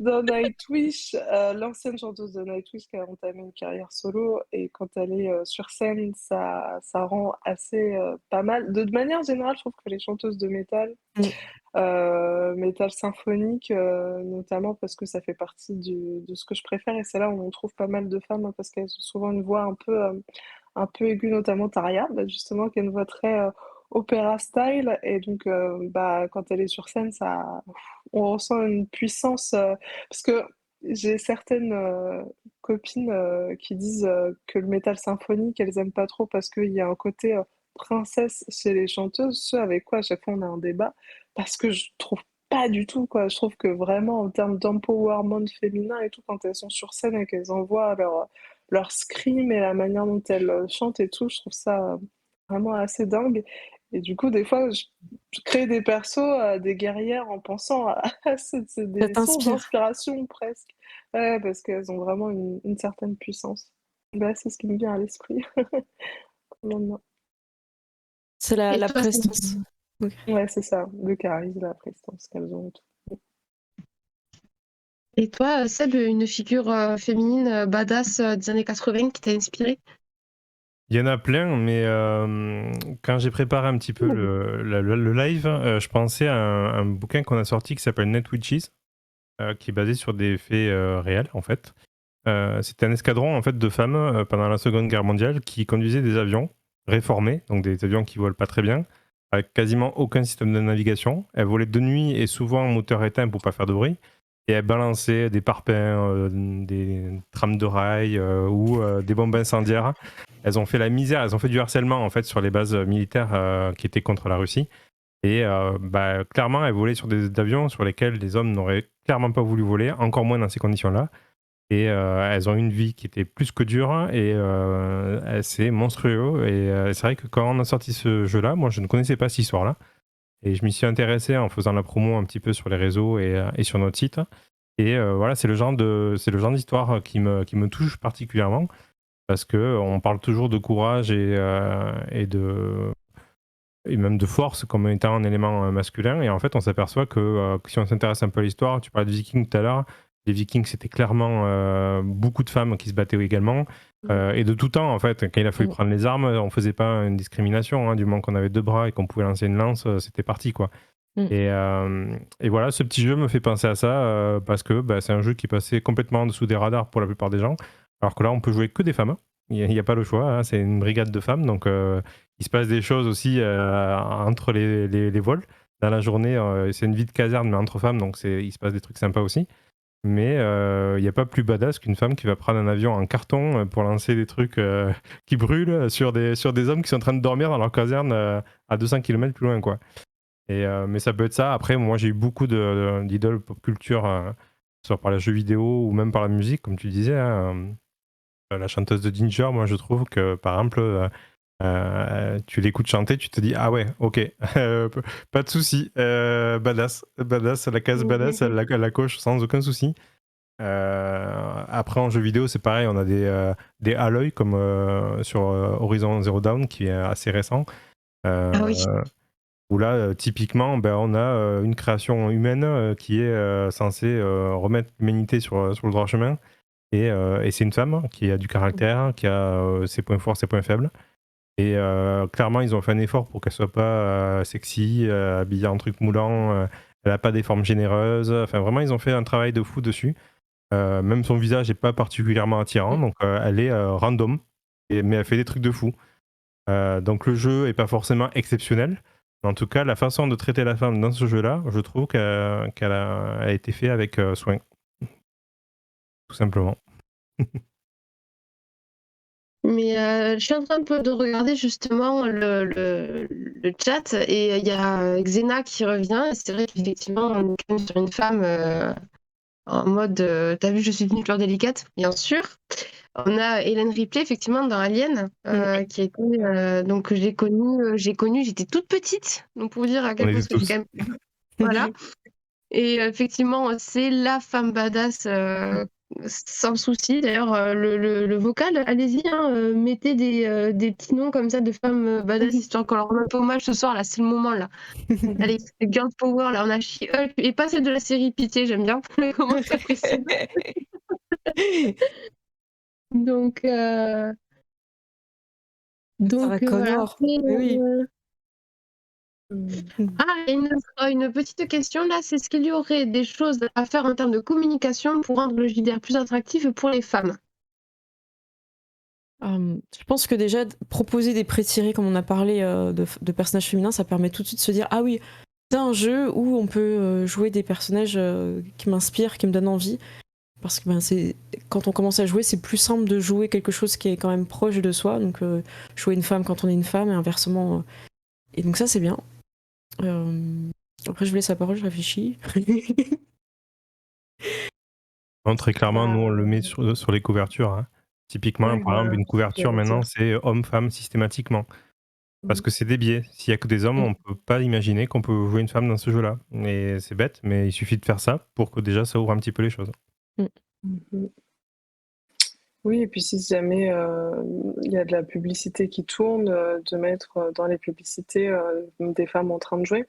Dans Nightwish, l'ancienne chanteuse de Nightwish qui a entamé une carrière solo, et quand elle est sur scène, ça rend assez pas mal. De manière générale, je trouve que les chanteuses de métal, métal symphonique, notamment parce que ça fait partie de ce que je préfère, et c'est là où on trouve pas mal de femmes, hein, parce qu'elles ont souvent une voix un peu aiguë, notamment Taria, bah, justement, qui a une voix très opéra style, et donc bah, quand elle est sur scène, on ressent une puissance, parce que j'ai certaines copines qui disent que le métal symphonique, elles aiment pas trop parce qu'il y a un côté princesse chez les chanteuses, ce avec quoi à chaque fois on a un débat, parce que je trouve pas du tout, quoi. Je trouve que vraiment, en termes d'empowerment féminin et tout, quand elles sont sur scène et qu'elles envoient leur scream et la manière dont elles chantent et tout, je trouve ça vraiment assez dingue. Et du coup, des fois, je crée des persos, des guerrières en pensant à c'est des sources d'inspiration presque. Ouais, parce qu'elles ont vraiment une certaine puissance. Bah, c'est ce qui me vient à l'esprit maintenant. C'est la prestance. Ouais, c'est ça, le charisme, la prestance qu'elles ont. Et toi, Seb, une figure féminine badass des années 80 qui t'a inspiré? Il y en a plein, mais quand j'ai préparé un petit peu le live, je pensais à un bouquin qu'on a sorti qui s'appelle Net Witches, qui est basé sur des faits réels en fait. C'était un escadron en fait de femmes pendant la Seconde Guerre mondiale qui conduisaient des avions réformés, donc des avions qui volent pas très bien, avec quasiment aucun système de navigation. Elles volaient de nuit et souvent en moteur éteint pour pas faire de bruit. Et elles balançaient des parpaings, des trames de rails ou des bombes incendiaires. Elles ont fait la misère, elles ont fait du harcèlement en fait sur les bases militaires qui étaient contre la Russie. Et clairement, elles volaient sur des avions sur lesquels les hommes n'auraient clairement pas voulu voler, encore moins dans ces conditions-là. Et elles ont une vie qui était plus que dure et c'est monstrueux. Et c'est vrai que quand on a sorti ce jeu-là, moi je ne connaissais pas cette histoire-là. Et je m'y suis intéressé en faisant la promo un petit peu sur les réseaux et sur notre site. Et voilà, c'est le genre d'histoire qui me touche particulièrement parce que on parle toujours de courage et même de force comme étant un élément masculin. Et en fait, on s'aperçoit que si on s'intéresse un peu à l'histoire, tu parlais de Vikings tout à l'heure, les Vikings, c'était clairement beaucoup de femmes qui se battaient également. Et de tout temps, en fait, quand il a fallu prendre les armes, on faisait pas une discrimination. Hein, du moment qu'on avait 2 bras et qu'on pouvait lancer une lance, c'était parti, quoi. Et voilà, ce petit jeu me fait penser à ça parce que c'est un jeu qui passait complètement en dessous des radars pour la plupart des gens. Alors que là, on peut jouer que des femmes. Il n'y a pas le choix. Hein, c'est une brigade de femmes. Donc, il se passe des choses aussi entre les vols. Dans la journée, c'est une vie de caserne, mais entre femmes. Donc, il se passe des trucs sympas aussi. Mais il n'y a pas plus badass qu'une femme qui va prendre un avion en carton pour lancer des trucs qui brûlent sur des hommes qui sont en train de dormir dans leur caserne à 200 km plus loin, quoi. Mais ça peut être ça. Après, moi, j'ai eu beaucoup d'idoles pop culture, soit par les jeux vidéo ou même par la musique, comme tu disais. Hein. La chanteuse de Ginger, moi, je trouve que, par exemple, tu l'écoutes chanter, tu te dis, ah ouais, ok, pas de souci, badass, la case badass, elle la coche sans aucun souci. Après, en jeu vidéo, c'est pareil, on a des Aloy comme sur Horizon Zero Dawn, qui est assez récent. Ah oui. Où là, typiquement, on a une création humaine qui est censée remettre l'humanité sur le droit chemin. Et c'est une femme qui a du caractère, qui a ses points forts, ses points faibles. Et clairement, ils ont fait un effort pour qu'elle soit pas sexy, habillée en truc moulant. Elle a pas des formes généreuses. Enfin, vraiment, ils ont fait un travail de fou dessus. Même son visage n'est pas particulièrement attirant, donc elle est random, mais elle fait des trucs de fou. Donc le jeu est pas forcément exceptionnel. En tout cas, la façon de traiter la femme dans ce jeu-là, je trouve qu'elle a été fait avec soin. Tout simplement. Mais je suis en train un peu de regarder justement le chat et il y a Xena qui revient. Et c'est vrai qu'effectivement, on est quand même sur une femme en mode t'as vu, je suis une fleur délicate, bien sûr. On a Hélène Ripley, effectivement, dans Alien, qui a été. Donc, que j'ai connu, j'étais toute petite. Donc, pour vous dire à On quel point était c'était tous. quand même. Voilà. Et effectivement, c'est la femme badass sans souci. D'ailleurs, le vocal, allez-y, hein, mettez des petits noms comme ça de femmes badass, histoire qu'on leur rende un peu hommage ce soir. Là, c'est le moment, là. Allez, c'est Girl Power, là, on a She-Hulk, et pas celle de la série Pitié, j'aime bien comment ça précise. Donc, Sarah voilà. Connor. Après, Mais oui. Ah, et une petite question là, c'est ce qu'il y aurait des choses à faire en termes de communication pour rendre le JDR plus attractif pour les femmes? Je pense que déjà, proposer des pré-tirés, comme on a parlé de personnages féminins, ça permet tout de suite de se dire ah oui, c'est un jeu où on peut jouer des personnages qui m'inspirent, qui me donnent envie. Parce que quand on commence à jouer, c'est plus simple de jouer quelque chose qui est quand même proche de soi. Donc jouer une femme quand on est une femme et inversement. Et donc ça, c'est bien. Après, je vous laisse la parole, je réfléchis. Non, très clairement, nous, on le met sur les couvertures. Hein. Typiquement, Ouais, par exemple, une couverture, maintenant, c'est homme-femme systématiquement. Parce que c'est des biais. S'il n'y a que des hommes, on ne peut pas imaginer qu'on peut jouer une femme dans ce jeu-là. Et c'est bête, mais il suffit de faire ça pour que déjà, ça ouvre un petit peu les choses. Mhm. Oui, et puis si jamais il y a de la publicité qui tourne, de mettre dans les publicités des femmes en train de jouer.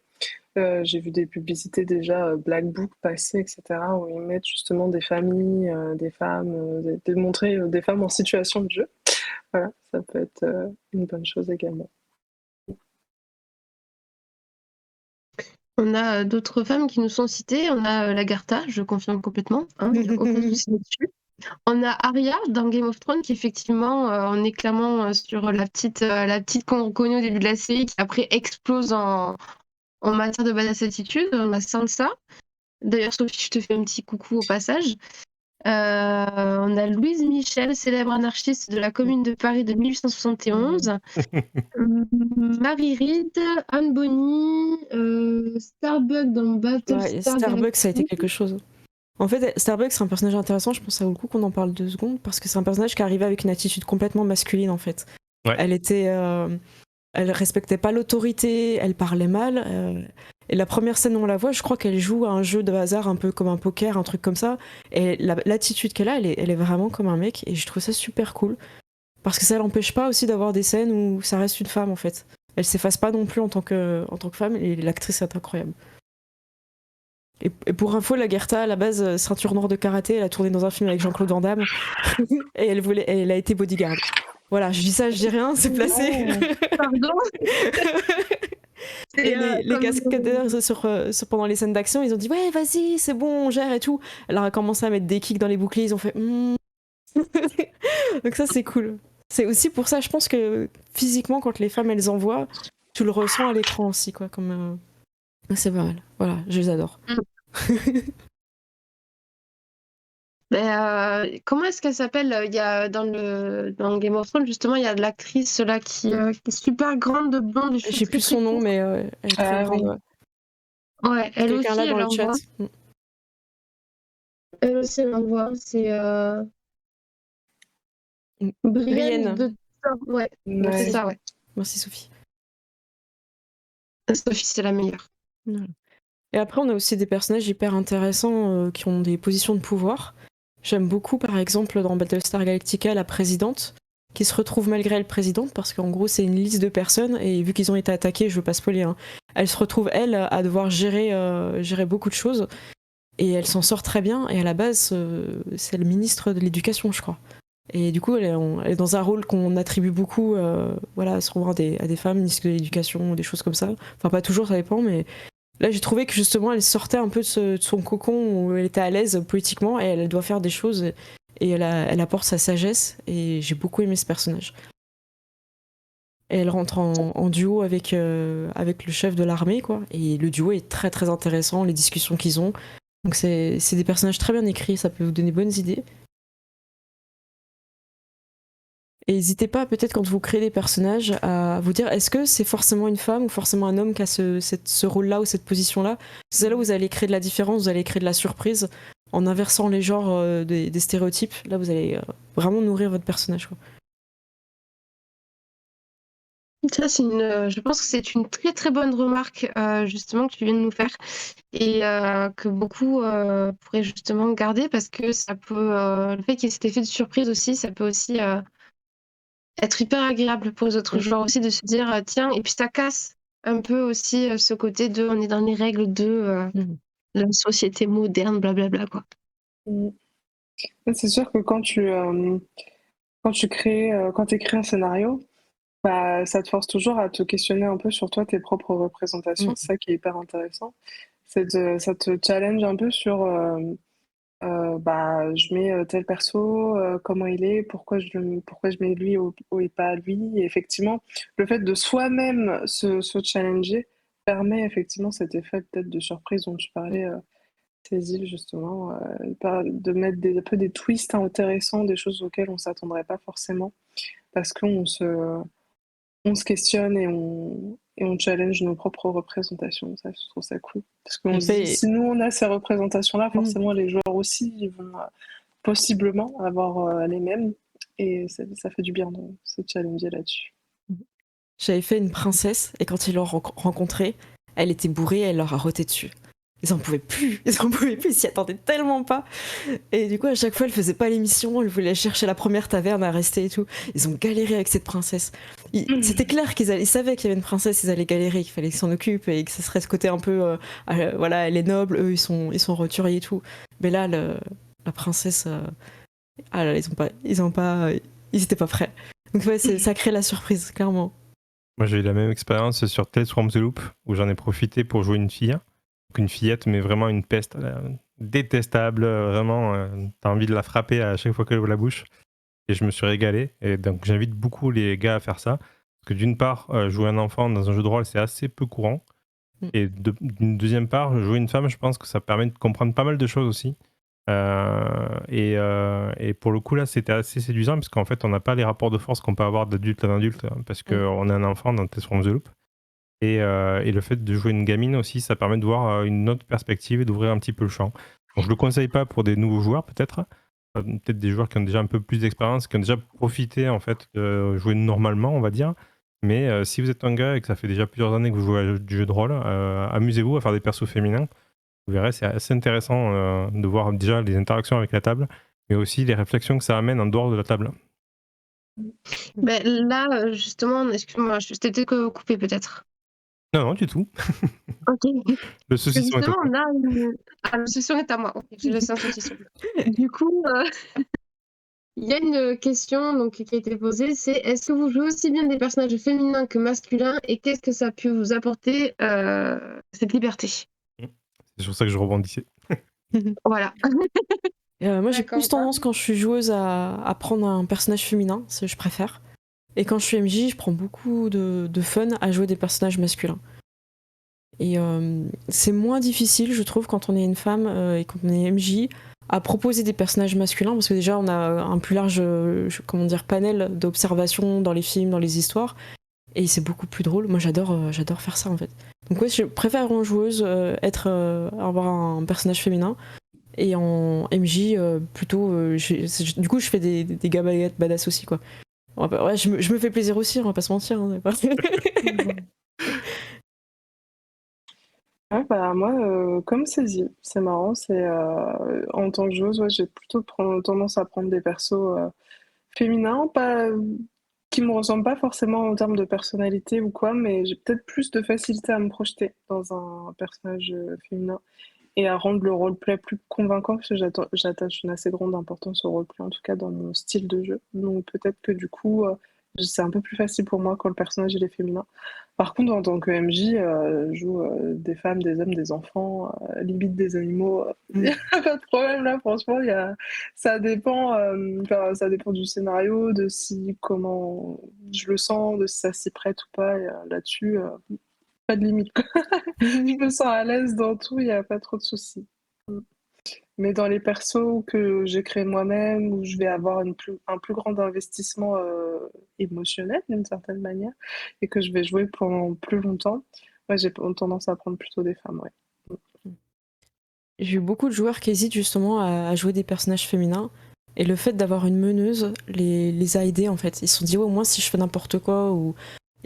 J'ai vu des publicités déjà Black Book passer, etc., où ils mettent justement des familles, des femmes, de montrer des femmes en situation de jeu. Voilà, ça peut être une bonne chose également. On a d'autres femmes qui nous sont citées. On a Lagartha, je confirme complètement. Il n'y a aucun souci là-dessus. On a Arya dans Game of Thrones qui effectivement, en éclamant sur la petite qu'on reconnaît au début de la série, qui après explose en matière de badass attitude. On a Sansa. D'ailleurs, Sophie, je te fais un petit coucou au passage. On a Louise Michel, célèbre anarchiste de la Commune de Paris de 1871. Mary Read, Anne Bonny, Starbuck dans Battlestar Starbucks, ça a été Galactica. quelque chose. En fait, Starbucks, c'est un personnage intéressant. Je pense que ça vaut le coup qu'on en parle 2 secondes parce que c'est un personnage qui arrivait avec une attitude complètement masculine en fait. Ouais. Elle respectait pas l'autorité, elle parlait mal. Et la première scène où on la voit, je crois qu'elle joue à un jeu de hasard un peu comme un poker, un truc comme ça. Et l'attitude qu'elle a, elle est vraiment comme un mec. Et je trouve ça super cool. Parce que ça l'empêche pas aussi d'avoir des scènes où ça reste une femme en fait. Elle s'efface pas non plus en tant que femme et l'actrice est incroyable. Et pour info, Lagertha, à la base, ceinture noire de karaté, elle a tourné dans un film avec Jean-Claude Van Damme et elle a été bodyguard. Voilà, je dis ça, je dis rien, c'est placé. Pardon. Et les cascadeurs pendant les scènes d'action, ils ont dit ouais, vas-y, c'est bon, on gère et tout. Elle a commencé à mettre des kicks dans les boucliers, ils ont fait Donc ça, c'est cool. C'est aussi pour ça, je pense que physiquement, quand les femmes elles envoient, tu le ressens à l'écran aussi, quoi. Comme c'est pas mal. Voilà, je les adore. Comment est-ce qu'elle s'appelle? Il y a dans Game of Thrones, justement, il y a de l'actrice là qui est super grande, blonde, les cheveux J'ai très, plus très son nom, courts. mais elle est très grande. oui. Ouais, elle Quelqu'un aussi, là dans elle le chat. envoie. Elle aussi, elle envoie. C'est Brienne Brienne. de... Ouais, c'est ça, ouais. Merci Sophie. Sophie, c'est la meilleure. Voilà. Et après, on a aussi des personnages hyper intéressants qui ont des positions de pouvoir. J'aime beaucoup, par exemple, dans Battlestar Galactica, la présidente, qui se retrouve malgré elle présidente, parce qu'en gros, c'est une liste de personnes, et vu qu'ils ont été attaqués, je veux pas spoiler, hein, elle se retrouve, elle, à devoir gérer beaucoup de choses, et elle s'en sort très bien, et à la base, c'est le ministre de l'Éducation, je crois. Et du coup, elle est dans un rôle qu'on attribue beaucoup voilà, souvent à des femmes, ministres de l'Éducation, des choses comme ça. Enfin, pas toujours, ça dépend, mais là, j'ai trouvé que justement, elle sortait un peu de son cocon où elle était à l'aise politiquement et elle doit faire des choses et elle apporte sa sagesse et j'ai beaucoup aimé ce personnage. Et elle rentre en duo avec le chef de l'armée, quoi. Et le duo est très très intéressant, les discussions qu'ils ont. Donc c'est des personnages très bien écrits, ça peut vous donner bonnes idées. Et n'hésitez pas, peut-être quand vous créez des personnages, à vous dire est-ce que c'est forcément une femme ou forcément un homme qui a ce rôle-là ou cette position-là. C'est là où vous allez créer de la différence, vous allez créer de la surprise. En inversant les genres des stéréotypes, là vous allez vraiment nourrir votre personnage, quoi. Ça, je pense que c'est une très très bonne remarque justement que tu viens de nous faire et que beaucoup pourraient justement garder parce que ça peut, le fait qu'il y ait cet effet de surprise aussi, ça peut aussi être hyper agréable pour les autres joueurs aussi de se dire tiens, et puis ça casse un peu aussi ce côté de on est dans les règles de la société moderne, blablabla, quoi. C'est sûr que quand tu écris un scénario, bah, ça te force toujours à te questionner un peu sur toi, tes propres représentations. C'est ça qui est hyper intéressant. Ça te challenge un peu sur bah, je mets tel perso, comment il est, pourquoi je mets lui et pas lui. Et effectivement, le fait de soi-même se challenger permet effectivement cet effet peut-être de surprise dont tu parlais, Cécile, justement, de mettre un peu des twists intéressants, des choses auxquelles on s'attendrait pas forcément, parce qu'on se questionne et on challenge nos propres représentations. Ça, je trouve ça cool. Parce qu'on se dit, si nous, on a ces représentations-là, forcément, les joueurs aussi, ils vont possiblement avoir les mêmes. Et ça fait du bien de se challenger là-dessus. J'avais fait une princesse, et quand ils l'ont rencontrée, elle était bourrée, elle leur a roté dessus. Ils en pouvaient plus, ils s'y attendaient tellement pas. Et du coup, à chaque fois, elle faisait pas l'émission, elle voulait chercher la première taverne à rester et tout. Ils ont galéré avec cette princesse. C'était clair ils savaient qu'il y avait une princesse, ils allaient galérer, qu'il fallait qu'ils s'en occupent et que ce serait ce côté un peu, voilà, elle est noble, eux, ils sont roturiers et tout. Mais là, la princesse, ils étaient pas prêts. Donc ouais, ça crée la surprise, clairement. Moi, j'ai eu la même expérience sur Tales from the Loop, où j'en ai profité pour jouer une fille. Donc une fillette, mais vraiment une peste. Détestable, vraiment. T'as envie de la frapper à chaque fois qu'elle ouvre la bouche. Et je me suis régalé. Et donc, j'invite beaucoup les gars à faire ça. Parce que d'une part, jouer un enfant dans un jeu de rôle, c'est assez peu courant. Et d'une deuxième part, jouer une femme, je pense que ça permet de comprendre pas mal de choses aussi. Et pour le coup, là, c'était assez séduisant parce qu'en fait, on n'a pas les rapports de force qu'on peut avoir d'adulte à adulte parce qu'on est un enfant dans Tales from the Loop. Et le fait de jouer une gamine aussi, ça permet de voir une autre perspective et d'ouvrir un petit peu le champ. Donc, je le conseille pas pour des nouveaux joueurs, peut-être. Peut-être des joueurs qui ont déjà un peu plus d'expérience, qui ont déjà profité en fait de jouer normalement, on va dire. Mais si vous êtes un gars et que ça fait déjà plusieurs années que vous jouez à du jeu de rôle, amusez-vous à faire des persos féminins. Vous verrez, c'est assez intéressant de voir déjà les interactions avec la table, mais aussi les réflexions que ça amène en dehors de la table. Ben, là, justement, excuse-moi, je t'ai coupé peut-être. Non, du tout. Ok. Le saucisson est à Justement, toi. là, le saucisson est à moi. Ok, je laisse un saucisson. Du coup, il y a une question donc, qui a été posée, c'est est-ce que vous jouez aussi bien des personnages féminins que masculins et qu'est-ce que ça a pu vous apporter cette liberté? C'est sur ça que je rebondissais. Voilà. Moi, j'ai D'accord. plus tendance quand je suis joueuse à prendre un personnage féminin, je préfère. Et quand je suis MJ, je prends beaucoup de fun à jouer des personnages masculins. Et c'est moins difficile, je trouve, quand on est une femme et quand on est MJ, à proposer des personnages masculins, parce que déjà, on a un plus large panel d'observation dans les films, dans les histoires, et c'est beaucoup plus drôle. Moi, j'adore faire ça, en fait. Donc ouais, je préfère en joueuse avoir un personnage féminin, et en MJ, plutôt, du coup, je fais des gars badass aussi, quoi. Ouais, je me fais plaisir aussi, on va pas se mentir. Hein, Ouais, bah, moi, comme Cécile, c'est marrant, en tant que joueuse, ouais, j'ai plutôt tendance à prendre des persos féminins, pas, qui me ressemblent pas forcément en termes de personnalité ou quoi, mais j'ai peut-être plus de facilité à me projeter dans un personnage féminin et à rendre le roleplay plus convaincant, parce que j'attache une assez grande importance au roleplay, en tout cas dans mon style de jeu. Donc peut-être que du coup, c'est un peu plus facile pour moi quand le personnage il est féminin. Par contre, en tant que MJ, je joue des femmes, des hommes, des enfants, limite des animaux. Il n'y a pas de problème là, franchement. Ça dépend, enfin, ça dépend du scénario, de comment je le sens, de si ça s'y prête ou pas. Et, là-dessus, pas de limite, quoi. Je me sens à l'aise dans tout, il n'y a pas trop de soucis. Mais dans les persos que j'ai créés moi-même, où je vais avoir un plus grand investissement émotionnel d'une certaine manière, et que je vais jouer pendant plus longtemps, moi j'ai tendance à prendre plutôt des femmes, ouais. J'ai eu beaucoup de joueurs qui hésitent justement à jouer des personnages féminins. Et le fait d'avoir une meneuse les a aidés en fait. Ils se sont dit, ouais, moi si je fais n'importe quoi, ou.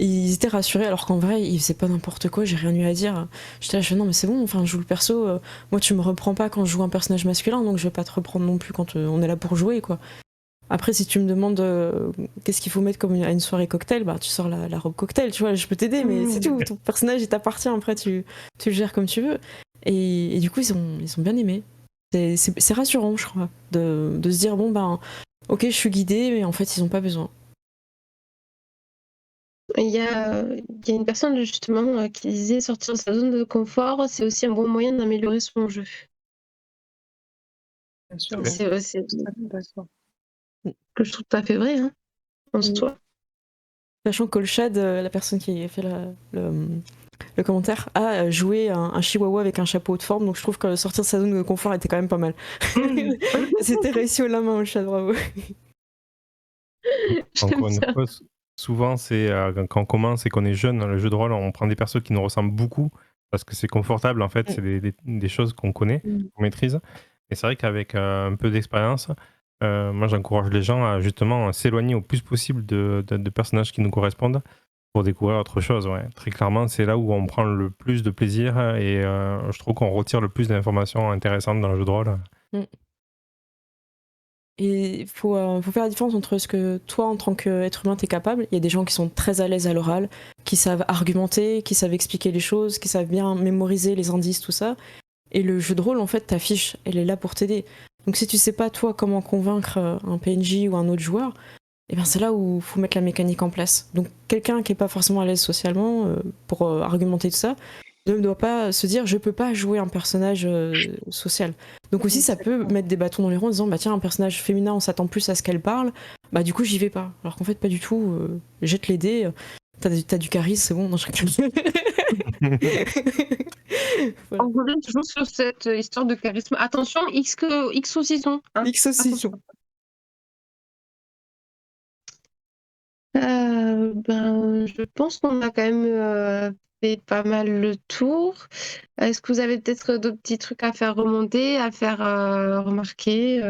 Et ils étaient rassurés alors qu'en vrai, ils faisaient pas n'importe quoi, j'ai rien eu à dire. J'étais là, je fais, non mais c'est bon, enfin je joue le perso. Moi tu me reprends pas quand je joue un personnage masculin, donc je vais pas te reprendre non plus quand on est là pour jouer quoi. Après, si tu me demandes qu'est-ce qu'il faut mettre comme à une soirée cocktail, bah tu sors la robe cocktail, tu vois, je peux t'aider, mais c'est tout. Ton personnage il t'appartient, après tu le gères comme tu veux. Et du coup, ils ont bien aimé. C'est rassurant, je crois, de se dire, bon ben, ok, je suis guidée, mais en fait, ils ont pas besoin. Il y a une personne justement qui disait sortir de sa zone de confort, c'est aussi un bon moyen d'améliorer son jeu. Bien sûr, C'est ouais. c'est Tout à fait d'accord. que je trouve tout à fait vrai, hein, en soi. Sachant qu'Olshad, la personne qui a fait le commentaire, a joué un chihuahua avec un chapeau de forme, donc je trouve que sortir de sa zone de confort était quand même pas mal. C'était réussi au la main, Olshad, bravo. Encore une fois, souvent, c'est quand on commence et qu'on est jeune dans le jeu de rôle, on prend des persos qui nous ressemblent beaucoup parce que c'est confortable en fait, c'est des choses qu'on connaît, qu'on maîtrise. Et c'est vrai qu'avec un peu d'expérience, moi j'encourage les gens à justement s'éloigner au plus possible de personnages qui nous correspondent pour découvrir autre chose. Ouais. Très clairement, c'est là où on prend le plus de plaisir et je trouve qu'on retire le plus d'informations intéressantes dans le jeu de rôle. Et il faut faire la différence entre ce que toi, en tant qu'être humain, t'es capable. Il y a des gens qui sont très à l'aise à l'oral, qui savent argumenter, qui savent expliquer les choses, qui savent bien mémoriser les indices, tout ça. Et le jeu de rôle, en fait, ta fiche, elle est là pour t'aider. Donc si tu sais pas, toi, comment convaincre un PNJ ou un autre joueur, et bien c'est là où il faut mettre la mécanique en place. Donc quelqu'un qui n'est pas forcément à l'aise socialement, pour argumenter tout ça, ne doit pas se dire je peux pas jouer un personnage social. Donc aussi ça peut mettre des bâtons dans les roues en disant bah tiens un personnage féminin on s'attend plus à ce qu'elle parle, bah du coup j'y vais pas. Alors qu'en fait pas du tout, jette les dés, t'as du charisme, c'est bon, non, je voilà. On revient toujours sur cette histoire de charisme. Attention, X aussi sont. Hein. X aussi. Attention. Je pense qu'on a quand même fait pas mal le tour. Est-ce que vous avez peut-être d'autres petits trucs à faire remonter, à faire remarquer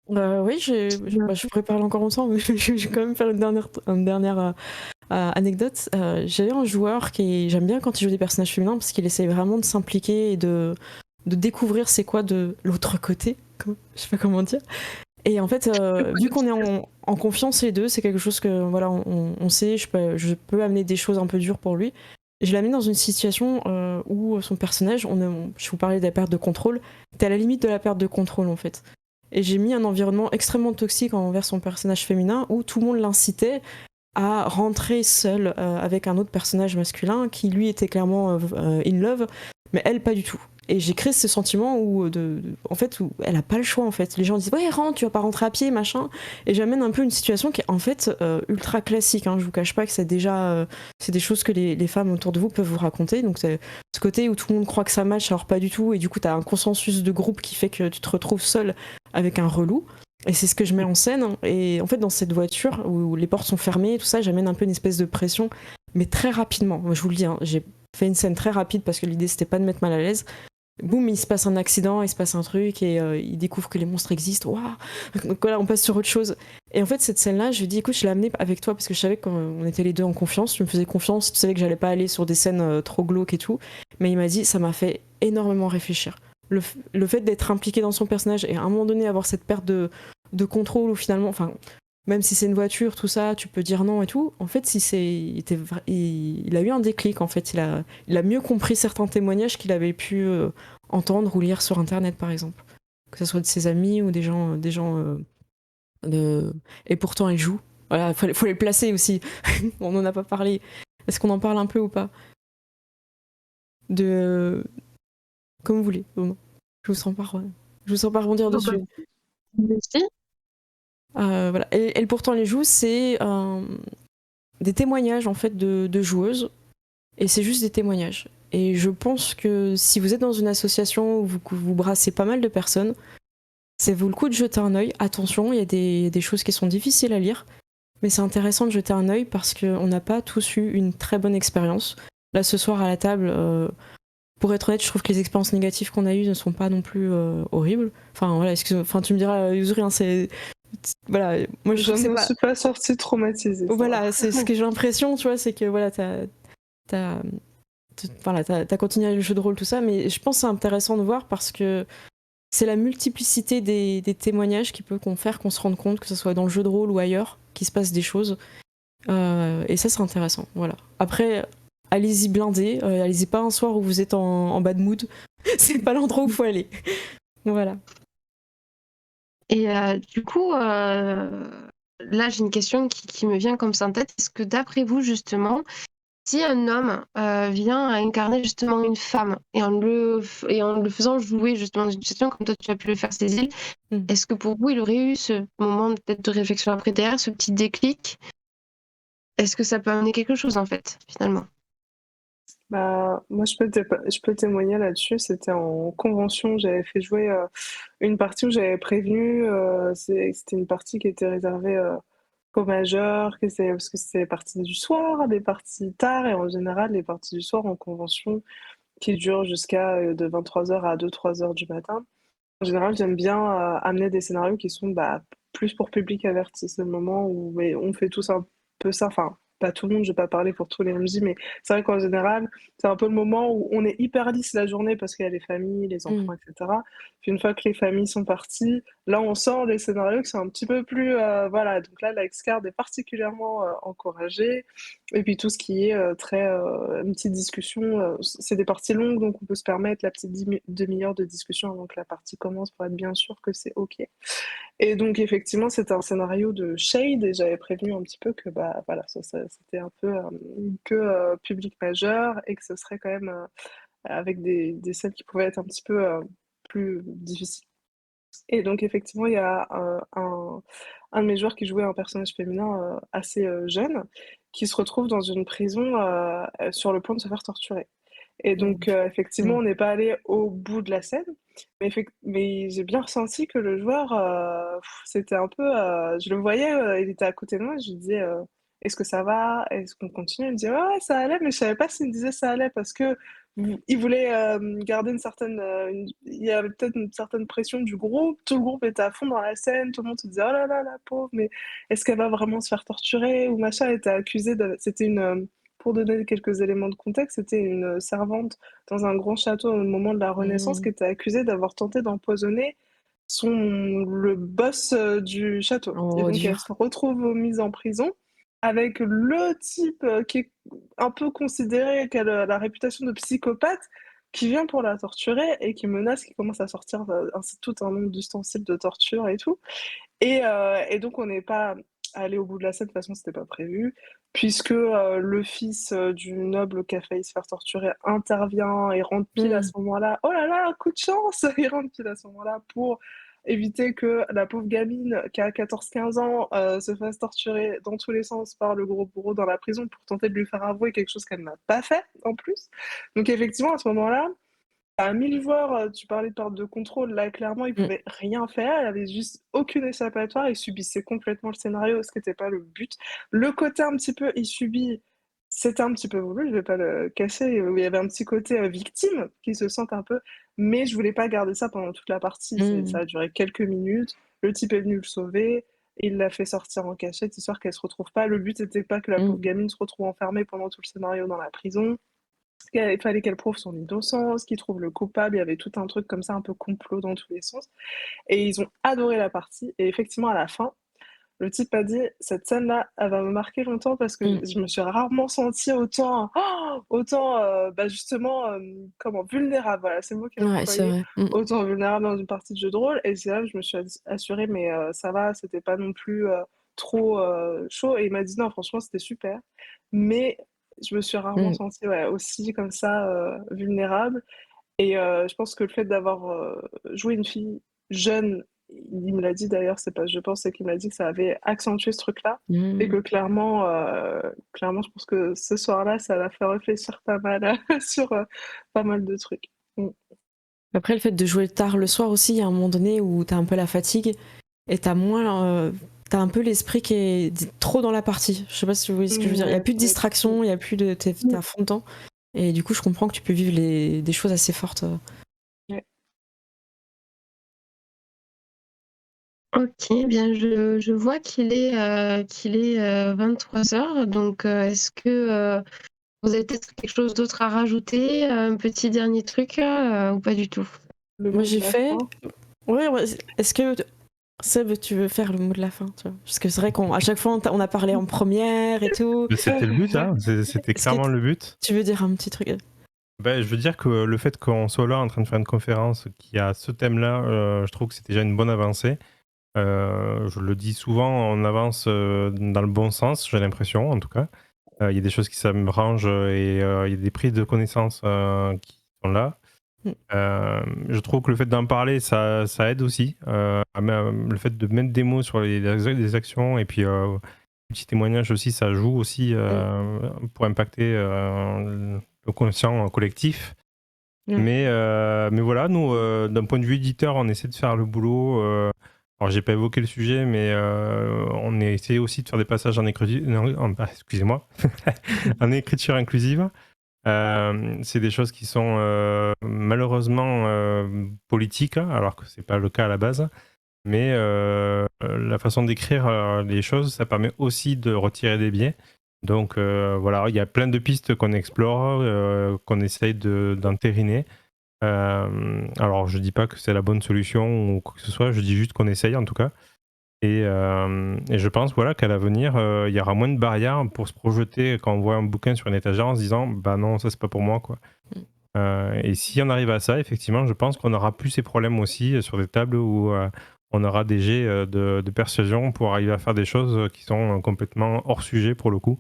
Oui, je pourrais parler encore longtemps, mais je vais quand même faire une dernière anecdote. J'avais un joueur j'aime bien quand il joue des personnages féminins parce qu'il essaye vraiment de s'impliquer et de découvrir c'est quoi de l'autre côté, je sais pas comment dire. Et en fait, vu qu'on est en confiance les deux, c'est quelque chose que voilà, on sait, je peux amener des choses un peu dures pour lui. Je l'ai mis dans une situation où son personnage, je vous parlais de la perte de contrôle, t'es à la limite de la perte de contrôle en fait. Et j'ai mis un environnement extrêmement toxique envers son personnage féminin où tout le monde l'incitait à rentrer seule avec un autre personnage masculin qui lui était clairement in love, mais elle pas du tout. Et j'ai créé ce sentiment où elle a pas le choix en fait. Les gens disent ouais rentre, tu vas pas rentrer à pied machin. Et j'amène un peu une situation qui est en fait ultra classique. Hein. Je vous cache pas que c'est déjà c'est des choses que les femmes autour de vous peuvent vous raconter. Donc c'est ce côté où tout le monde croit que ça match alors pas du tout. Et du coup t'as un consensus de groupe qui fait que tu te retrouves seule avec un relou. Et c'est ce que je mets en scène. Et en fait, dans cette voiture où les portes sont fermées, tout ça, j'amène un peu une espèce de pression, mais très rapidement. Moi, je vous le dis, hein, j'ai fait une scène très rapide parce que l'idée, c'était pas de mettre mal à l'aise. Boum, il se passe un accident, il se passe un truc, et il découvre que les monstres existent. Waouh! Donc voilà, on passe sur autre chose. Et en fait, cette scène-là, je lui ai dit, écoute, je l'ai amenée avec toi parce que je savais qu'on était les deux en confiance. Tu me faisais confiance, tu savais que j'allais pas aller sur des scènes trop glauques et tout. Mais il m'a dit, ça m'a fait énormément réfléchir. Le fait d'être impliqué dans son personnage et à un moment donné avoir cette perte de contrôle où finalement, enfin, même si c'est une voiture, tout ça, tu peux dire non et tout. En fait, il a eu un déclic. En fait, il a mieux compris certains témoignages qu'il avait pu entendre ou lire sur Internet, par exemple, que ce soit de ses amis ou des gens Et pourtant, il joue. Voilà, faut les placer aussi. On n'en a pas parlé. Est-ce qu'on en parle un peu ou pas? Comme vous voulez. Bon, non. Je vous sens pas rebondir dessus. Merci. Voilà. Et pourtant les joues, c'est des témoignages en fait de joueuses, et c'est juste des témoignages. Et je pense que si vous êtes dans une association où vous brassez pas mal de personnes, ça vaut le coup de jeter un œil. Attention, il y a des choses qui sont difficiles à lire, mais c'est intéressant de jeter un œil parce qu'on n'a pas tous eu une très bonne expérience. Là, ce soir à la table, pour être honnête, je trouve que les expériences négatives qu'on a eues ne sont pas non plus horribles. Enfin, voilà, tu me diras, Yuzuri, hein, voilà, moi je ne suis pas sortie traumatisée. Voilà, c'est ce que j'ai l'impression, tu vois, c'est que voilà, t'as continué le jeu de rôle, tout ça, mais je pense que c'est intéressant de voir parce que c'est la multiplicité des témoignages qui peut faire qu'on se rende compte, que ce soit dans le jeu de rôle ou ailleurs, qu'il se passe des choses. Et ça, c'est intéressant, voilà. Après, allez-y blindé, allez-y pas un soir où vous êtes en bad mood, c'est pas l'endroit où il faut aller. Voilà. Et du coup, là, j'ai une question qui me vient comme ça en tête. Est-ce que d'après vous, justement, si un homme vient à incarner justement une femme et en le faisant jouer justement dans une situation comme toi tu as pu le faire, Cécile, est-ce que pour vous, il aurait eu ce moment peut-être de réflexion après derrière, ce petit déclic? Est-ce que ça peut amener quelque chose en fait, finalement? Bah, moi, je peux témoigner là-dessus. C'était en convention, j'avais fait jouer une partie où j'avais prévenu, c'était une partie qui était réservée qu'aux majeurs, parce que c'était les parties du soir, des parties tard, et en général, les parties du soir en convention qui durent jusqu'à de 23h à 2-3h du matin. En général, j'aime bien amener des scénarios qui sont plus pour public averti. C'est le moment où on fait tous un peu ça. Enfin, pas tout le monde, je vais pas parler pour tous les MJ, mais c'est vrai qu'en général, c'est un peu le moment où on est hyper lisse la journée parce qu'il y a les familles, les enfants, etc. Puis une fois que les familles sont parties, là, on sort des scénarios qui sont un petit peu plus... voilà, donc là, la X-Card est particulièrement encouragée. Et puis tout ce qui est une petite discussion, c'est des parties longues, donc on peut se permettre la petite demi-heure de discussion avant que la partie commence pour être bien sûr que c'est OK. Et donc effectivement, c'était un scénario de Shade et j'avais prévenu un petit peu que bah voilà, c'était un peu que public majeur et que ce serait quand même avec des scènes qui pouvaient être un petit peu plus difficiles. Et donc effectivement, il y a un de mes joueurs qui jouait un personnage féminin assez jeune, qui se retrouve dans une prison sur le point de se faire torturer. Et donc effectivement, Mm. on n'est pas allé au bout de la scène, mais j'ai bien ressenti que le joueur, c'était un peu, je le voyais, il était à côté de moi, je lui disais, est-ce que ça va? Est-ce qu'on continue? Il me disait, ouais, ouais, ça allait, mais je savais pas s'il me disait ça allait parce que il voulait garder une certaine, il y avait peut-être une certaine pression du groupe, tout le groupe était à fond dans la scène, tout le monde se disait, oh là là, la pauvre, mais est-ce qu'elle va vraiment se faire torturer? Ou machin, elle était accusée c'était pour donner quelques éléments de contexte, c'était une servante dans un grand château au moment de la Renaissance qui Mm. était accusée d'avoir tenté d'empoisonner le boss du château. Et Oh, donc elle dur. se retrouve mise en prison avec le type qui est un peu considéré qui a la réputation de psychopathe, qui vient pour la torturer et qui menace, qui commence à sortir tout un nombre d'ustensiles de torture et tout. Et donc on n'est pas allé au bout de la scène, de toute façon c'était pas prévu, puisque le fils du noble qui a failli se faire torturer intervient et rentre pile à Mm. ce moment-là. Oh là là, coup de chance! Il rentre pile à ce moment-là pour éviter que la pauvre gamine qui a 14-15 ans se fasse torturer dans tous les sens par le gros bourreau dans la prison pour tenter de lui faire avouer quelque chose qu'elle n'a pas fait en plus. Donc effectivement à ce moment-là, à 1000 joueurs, tu parlais de perte de contrôle, là clairement il Mm. pouvait rien faire, il avait juste aucune échappatoire, il subissait complètement le scénario, ce qui n'était pas le but. Le côté un petit peu il subit, c'était un petit peu voulu, je vais pas le cacher, où il y avait un petit côté victime qui se sent un peu, mais je voulais pas garder ça pendant toute la partie. Ça Mm. a duré quelques minutes, le type est venu le sauver, il l'a fait sortir en cachette histoire qu'elle se retrouve pas. Le but n'était pas que la pauvre Mm. gamine se retrouve enfermée pendant tout le scénario dans la prison. Il fallait qu'elle prouve son innocence, qu'il trouve le coupable, il y avait tout un truc comme ça, un peu complot dans tous les sens. Et ils ont adoré la partie. Et effectivement, à la fin, le type a dit, cette scène-là, elle va me marquer longtemps parce que Mm. je me suis rarement sentie autant bah justement, comment, vulnérable. Voilà, c'est le mot qu'il a Ouais, c'est employé. vrai. Mm. Autant vulnérable dans une partie de jeu de rôle. Et c'est là que je me suis assurée, mais ça va, c'était pas non plus trop chaud. Et il m'a dit, non, franchement, c'était super. Mais je me suis rarement Mm. sentie ouais, aussi comme ça vulnérable. Et je pense que le fait d'avoir joué une fille jeune, il me l'a dit d'ailleurs, c'est pas je pense, c'est qu'il m'a dit que ça avait accentué ce truc-là. Et Mm. que clairement, je pense que ce soir-là, ça l'a fait réfléchir pas mal sur pas mal de trucs. Mm. Après, le fait de jouer tard le soir aussi, il y a un moment donné où t'as un peu la fatigue et t'as un peu l'esprit qui est trop dans la partie. Je sais pas si vous voyez ce que je veux dire. Il y a Ouais, plus de ouais. distraction, il y a plus de t'es à fond dedans. Et du coup, je comprends que tu peux vivre des choses assez fortes. Ouais. Ok, bien, je vois qu'il est 23h, donc est-ce que vous avez peut-être quelque chose d'autre à rajouter, un petit dernier truc ou pas du tout? Le Moi, mot de j'ai la fait. fin. Ouais, ouais. Est-ce que Seb, tu veux faire le mot de la fin, tu vois? Parce que c'est vrai qu'à chaque fois, on a parlé en première et tout. Mais c'était le but, hein. C'était Est-ce que clairement le but. tu veux dire un petit truc? Ben, je veux dire que le fait qu'on soit là en train de faire une conférence qui a ce thème-là, je trouve que c'est déjà une bonne avancée. Je le dis souvent, on avance dans le bon sens, j'ai l'impression en tout cas. Il y a des choses qui s'arrangent et il y a des prises de connaissances qui sont là. Mm. Je trouve que le fait d'en parler, ça aide aussi. Le fait de mettre des mots sur les actions et puis petits témoignages aussi, ça joue aussi pour impacter le conscient collectif. Ouais. Mais voilà, nous, d'un point de vue éditeur, on essaie de faire le boulot. Alors, j'ai pas évoqué le sujet, mais on a essayé aussi de faire des passages en écriture, excusez-moi, en écriture inclusive. C'est des choses qui sont malheureusement politiques, hein, alors que c'est pas le cas à la base. Mais la façon d'écrire les choses, ça permet aussi de retirer des biais. Donc voilà, il y a plein de pistes qu'on explore, qu'on essaye d'entériner. Alors je dis pas que c'est la bonne solution ou quoi que ce soit, je dis juste qu'on essaye en tout cas. Et je pense voilà, qu'à l'avenir, il y aura moins de barrières pour se projeter quand on voit un bouquin sur une étagère en se disant bah non, ça c'est pas pour moi quoi. Et si on arrive à ça, effectivement, je pense qu'on aura plus ces problèmes aussi sur des tables où on aura des jets de persuasion pour arriver à faire des choses qui sont complètement hors sujet pour le coup.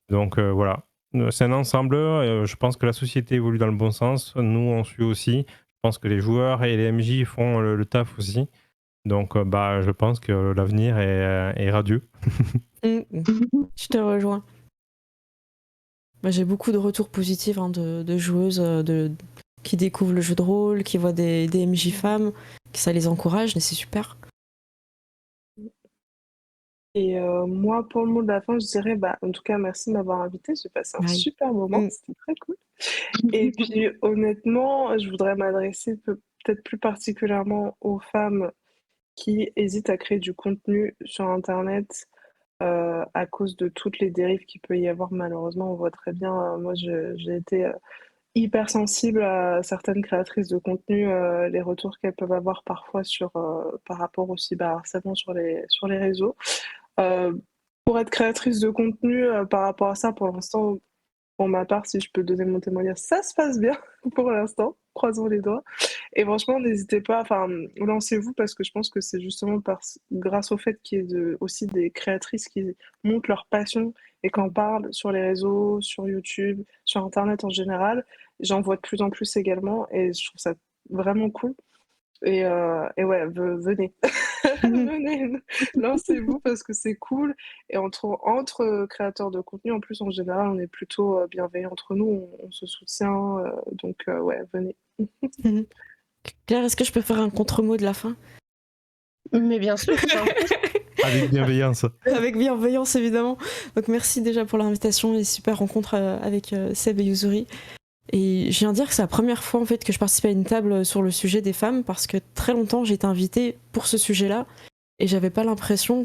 Donc voilà, c'est un ensemble. Je pense que la société évolue dans le bon sens. Nous, on suit aussi. Je pense que les joueurs et les MJ font le taf aussi. Donc je pense que l'avenir est radieux. Je te rejoins. J'ai beaucoup de retours positifs de joueuses qui découvrent le jeu de rôle, qui voient des MJ femmes, que ça les encourage, et c'est super. Et moi, pour le mot de la fin, je dirais, en tout cas, merci de m'avoir invité. J'ai passé un Ouais. super moment, c'était très cool. Et puis, honnêtement, je voudrais m'adresser peut-être plus particulièrement aux femmes qui hésitent à créer du contenu sur Internet à cause de toutes les dérives qu'il peut y avoir. Malheureusement, on voit très bien, moi, j'ai été hypersensible à certaines créatrices de contenu, les retours qu'elles peuvent avoir parfois par rapport au cyberharcèlement sur les réseaux. Pour être créatrice de contenu, par rapport à ça, pour l'instant, pour ma part, si je peux donner mon témoignage, ça se passe bien pour l'instant, croisons les doigts. Et franchement, n'hésitez pas, lancez-vous parce que je pense que c'est justement grâce au fait qu'il y ait aussi des créatrices qui montrent leur passion et qu'en parlent sur les réseaux, sur YouTube, sur Internet en général. J'en vois de plus en plus également et je trouve ça vraiment cool. Et ouais, venez, venez, lancez-vous parce que c'est cool. Et entre créateurs de contenu, en plus, en général, on est plutôt bienveillants entre nous, on se soutient. Donc, ouais, venez. Claire, est-ce que je peux faire un contre-mot de la fin? Mais bien sûr. Avec bienveillance. Avec bienveillance, évidemment. Donc merci déjà pour l'invitation et super rencontre avec Seb et Yuzuri. Et je viens dire que c'est la première fois en fait que je participe à une table sur le sujet des femmes parce que très longtemps j'ai été invitée pour ce sujet-là et j'avais pas l'impression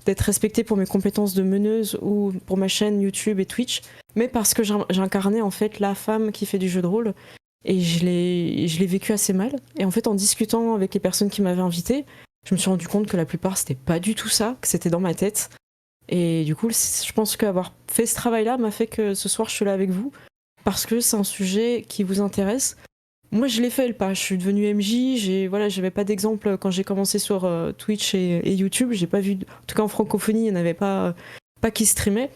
d'être respectée pour mes compétences de meneuse ou pour ma chaîne YouTube et Twitch, mais parce que j'incarnais en fait la femme qui fait du jeu de rôle et je l'ai vécu assez mal. Et en fait en discutant avec les personnes qui m'avaient invitée, je me suis rendu compte que la plupart c'était pas du tout ça, que c'était dans ma tête. Et du coup, je pense qu'avoir fait ce travail-là m'a fait que ce soir je suis là avec vous. Parce que c'est un sujet qui vous intéresse. Moi, je l'ai fait le pas. Je suis devenue MJ. J'avais pas d'exemple quand j'ai commencé sur Twitch et YouTube. J'ai pas vu, en tout cas en francophonie, il n'y en avait pas qui streamaient.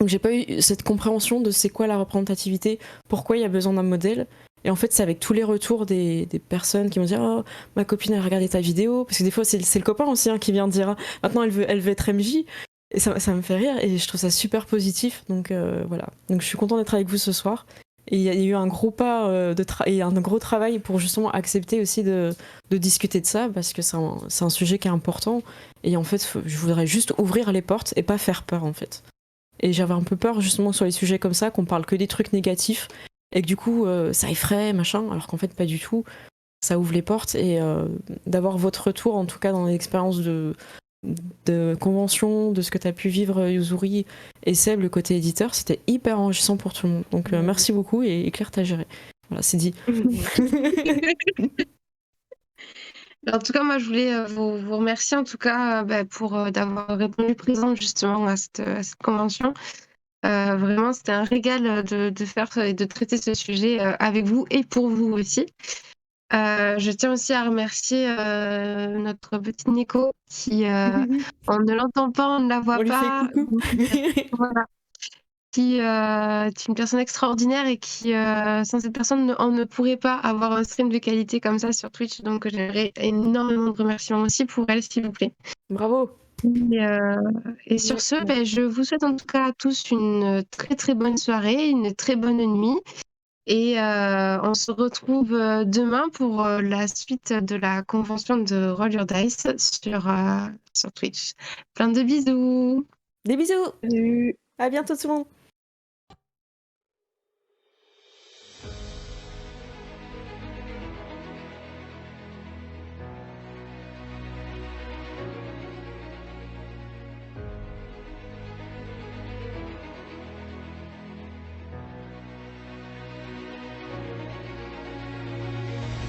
Donc j'ai pas eu cette compréhension de c'est quoi la représentativité, pourquoi il y a besoin d'un modèle. Et en fait, c'est avec tous les retours des personnes qui vont dire oh, ma copine a regardé ta vidéo. Parce que des fois, c'est le copain aussi qui vient dire maintenant elle veut être MJ. Et ça me fait rire et je trouve ça super positif. Donc voilà. Donc je suis contente d'être avec vous ce soir. Et il y a eu un gros pas et un gros travail pour justement accepter aussi de discuter de ça parce que c'est un sujet qui est important. Et en fait, je voudrais juste ouvrir les portes et pas faire peur en fait. Et j'avais un peu peur justement sur les sujets comme ça, qu'on parle que des trucs négatifs et que du coup ça effraie, machin, alors qu'en fait pas du tout. Ça ouvre les portes et d'avoir votre retour en tout cas dans l'expérience de convention, de ce que tu as pu vivre Yuzuri et Seb, le côté éditeur, c'était hyper enrichissant pour tout le monde. Donc merci beaucoup et Claire, t'as géré. Voilà, c'est dit. En tout cas, moi, je voulais vous remercier en tout cas pour d'avoir répondu présent justement à cette convention. Vraiment, c'était un régal de faire et de traiter ce sujet avec vous et pour vous aussi. Je tiens aussi à remercier notre petite Nico qui, on ne l'entend pas, on ne la voit On lui pas. fait coucou. Voilà. Qui est une personne extraordinaire et qui, sans cette personne, on ne pourrait pas avoir un stream de qualité comme ça sur Twitch. Donc, j'aimerais énormément de remerciements aussi pour elle, s'il vous plaît. Bravo. Et sur ce, je vous souhaite en tout cas à tous une très très bonne soirée, une très bonne nuit. Et on se retrouve demain pour la suite de la convention de Roll Your Dice sur Twitch. Plein de bisous. Des bisous. Salut. À bientôt tout le monde.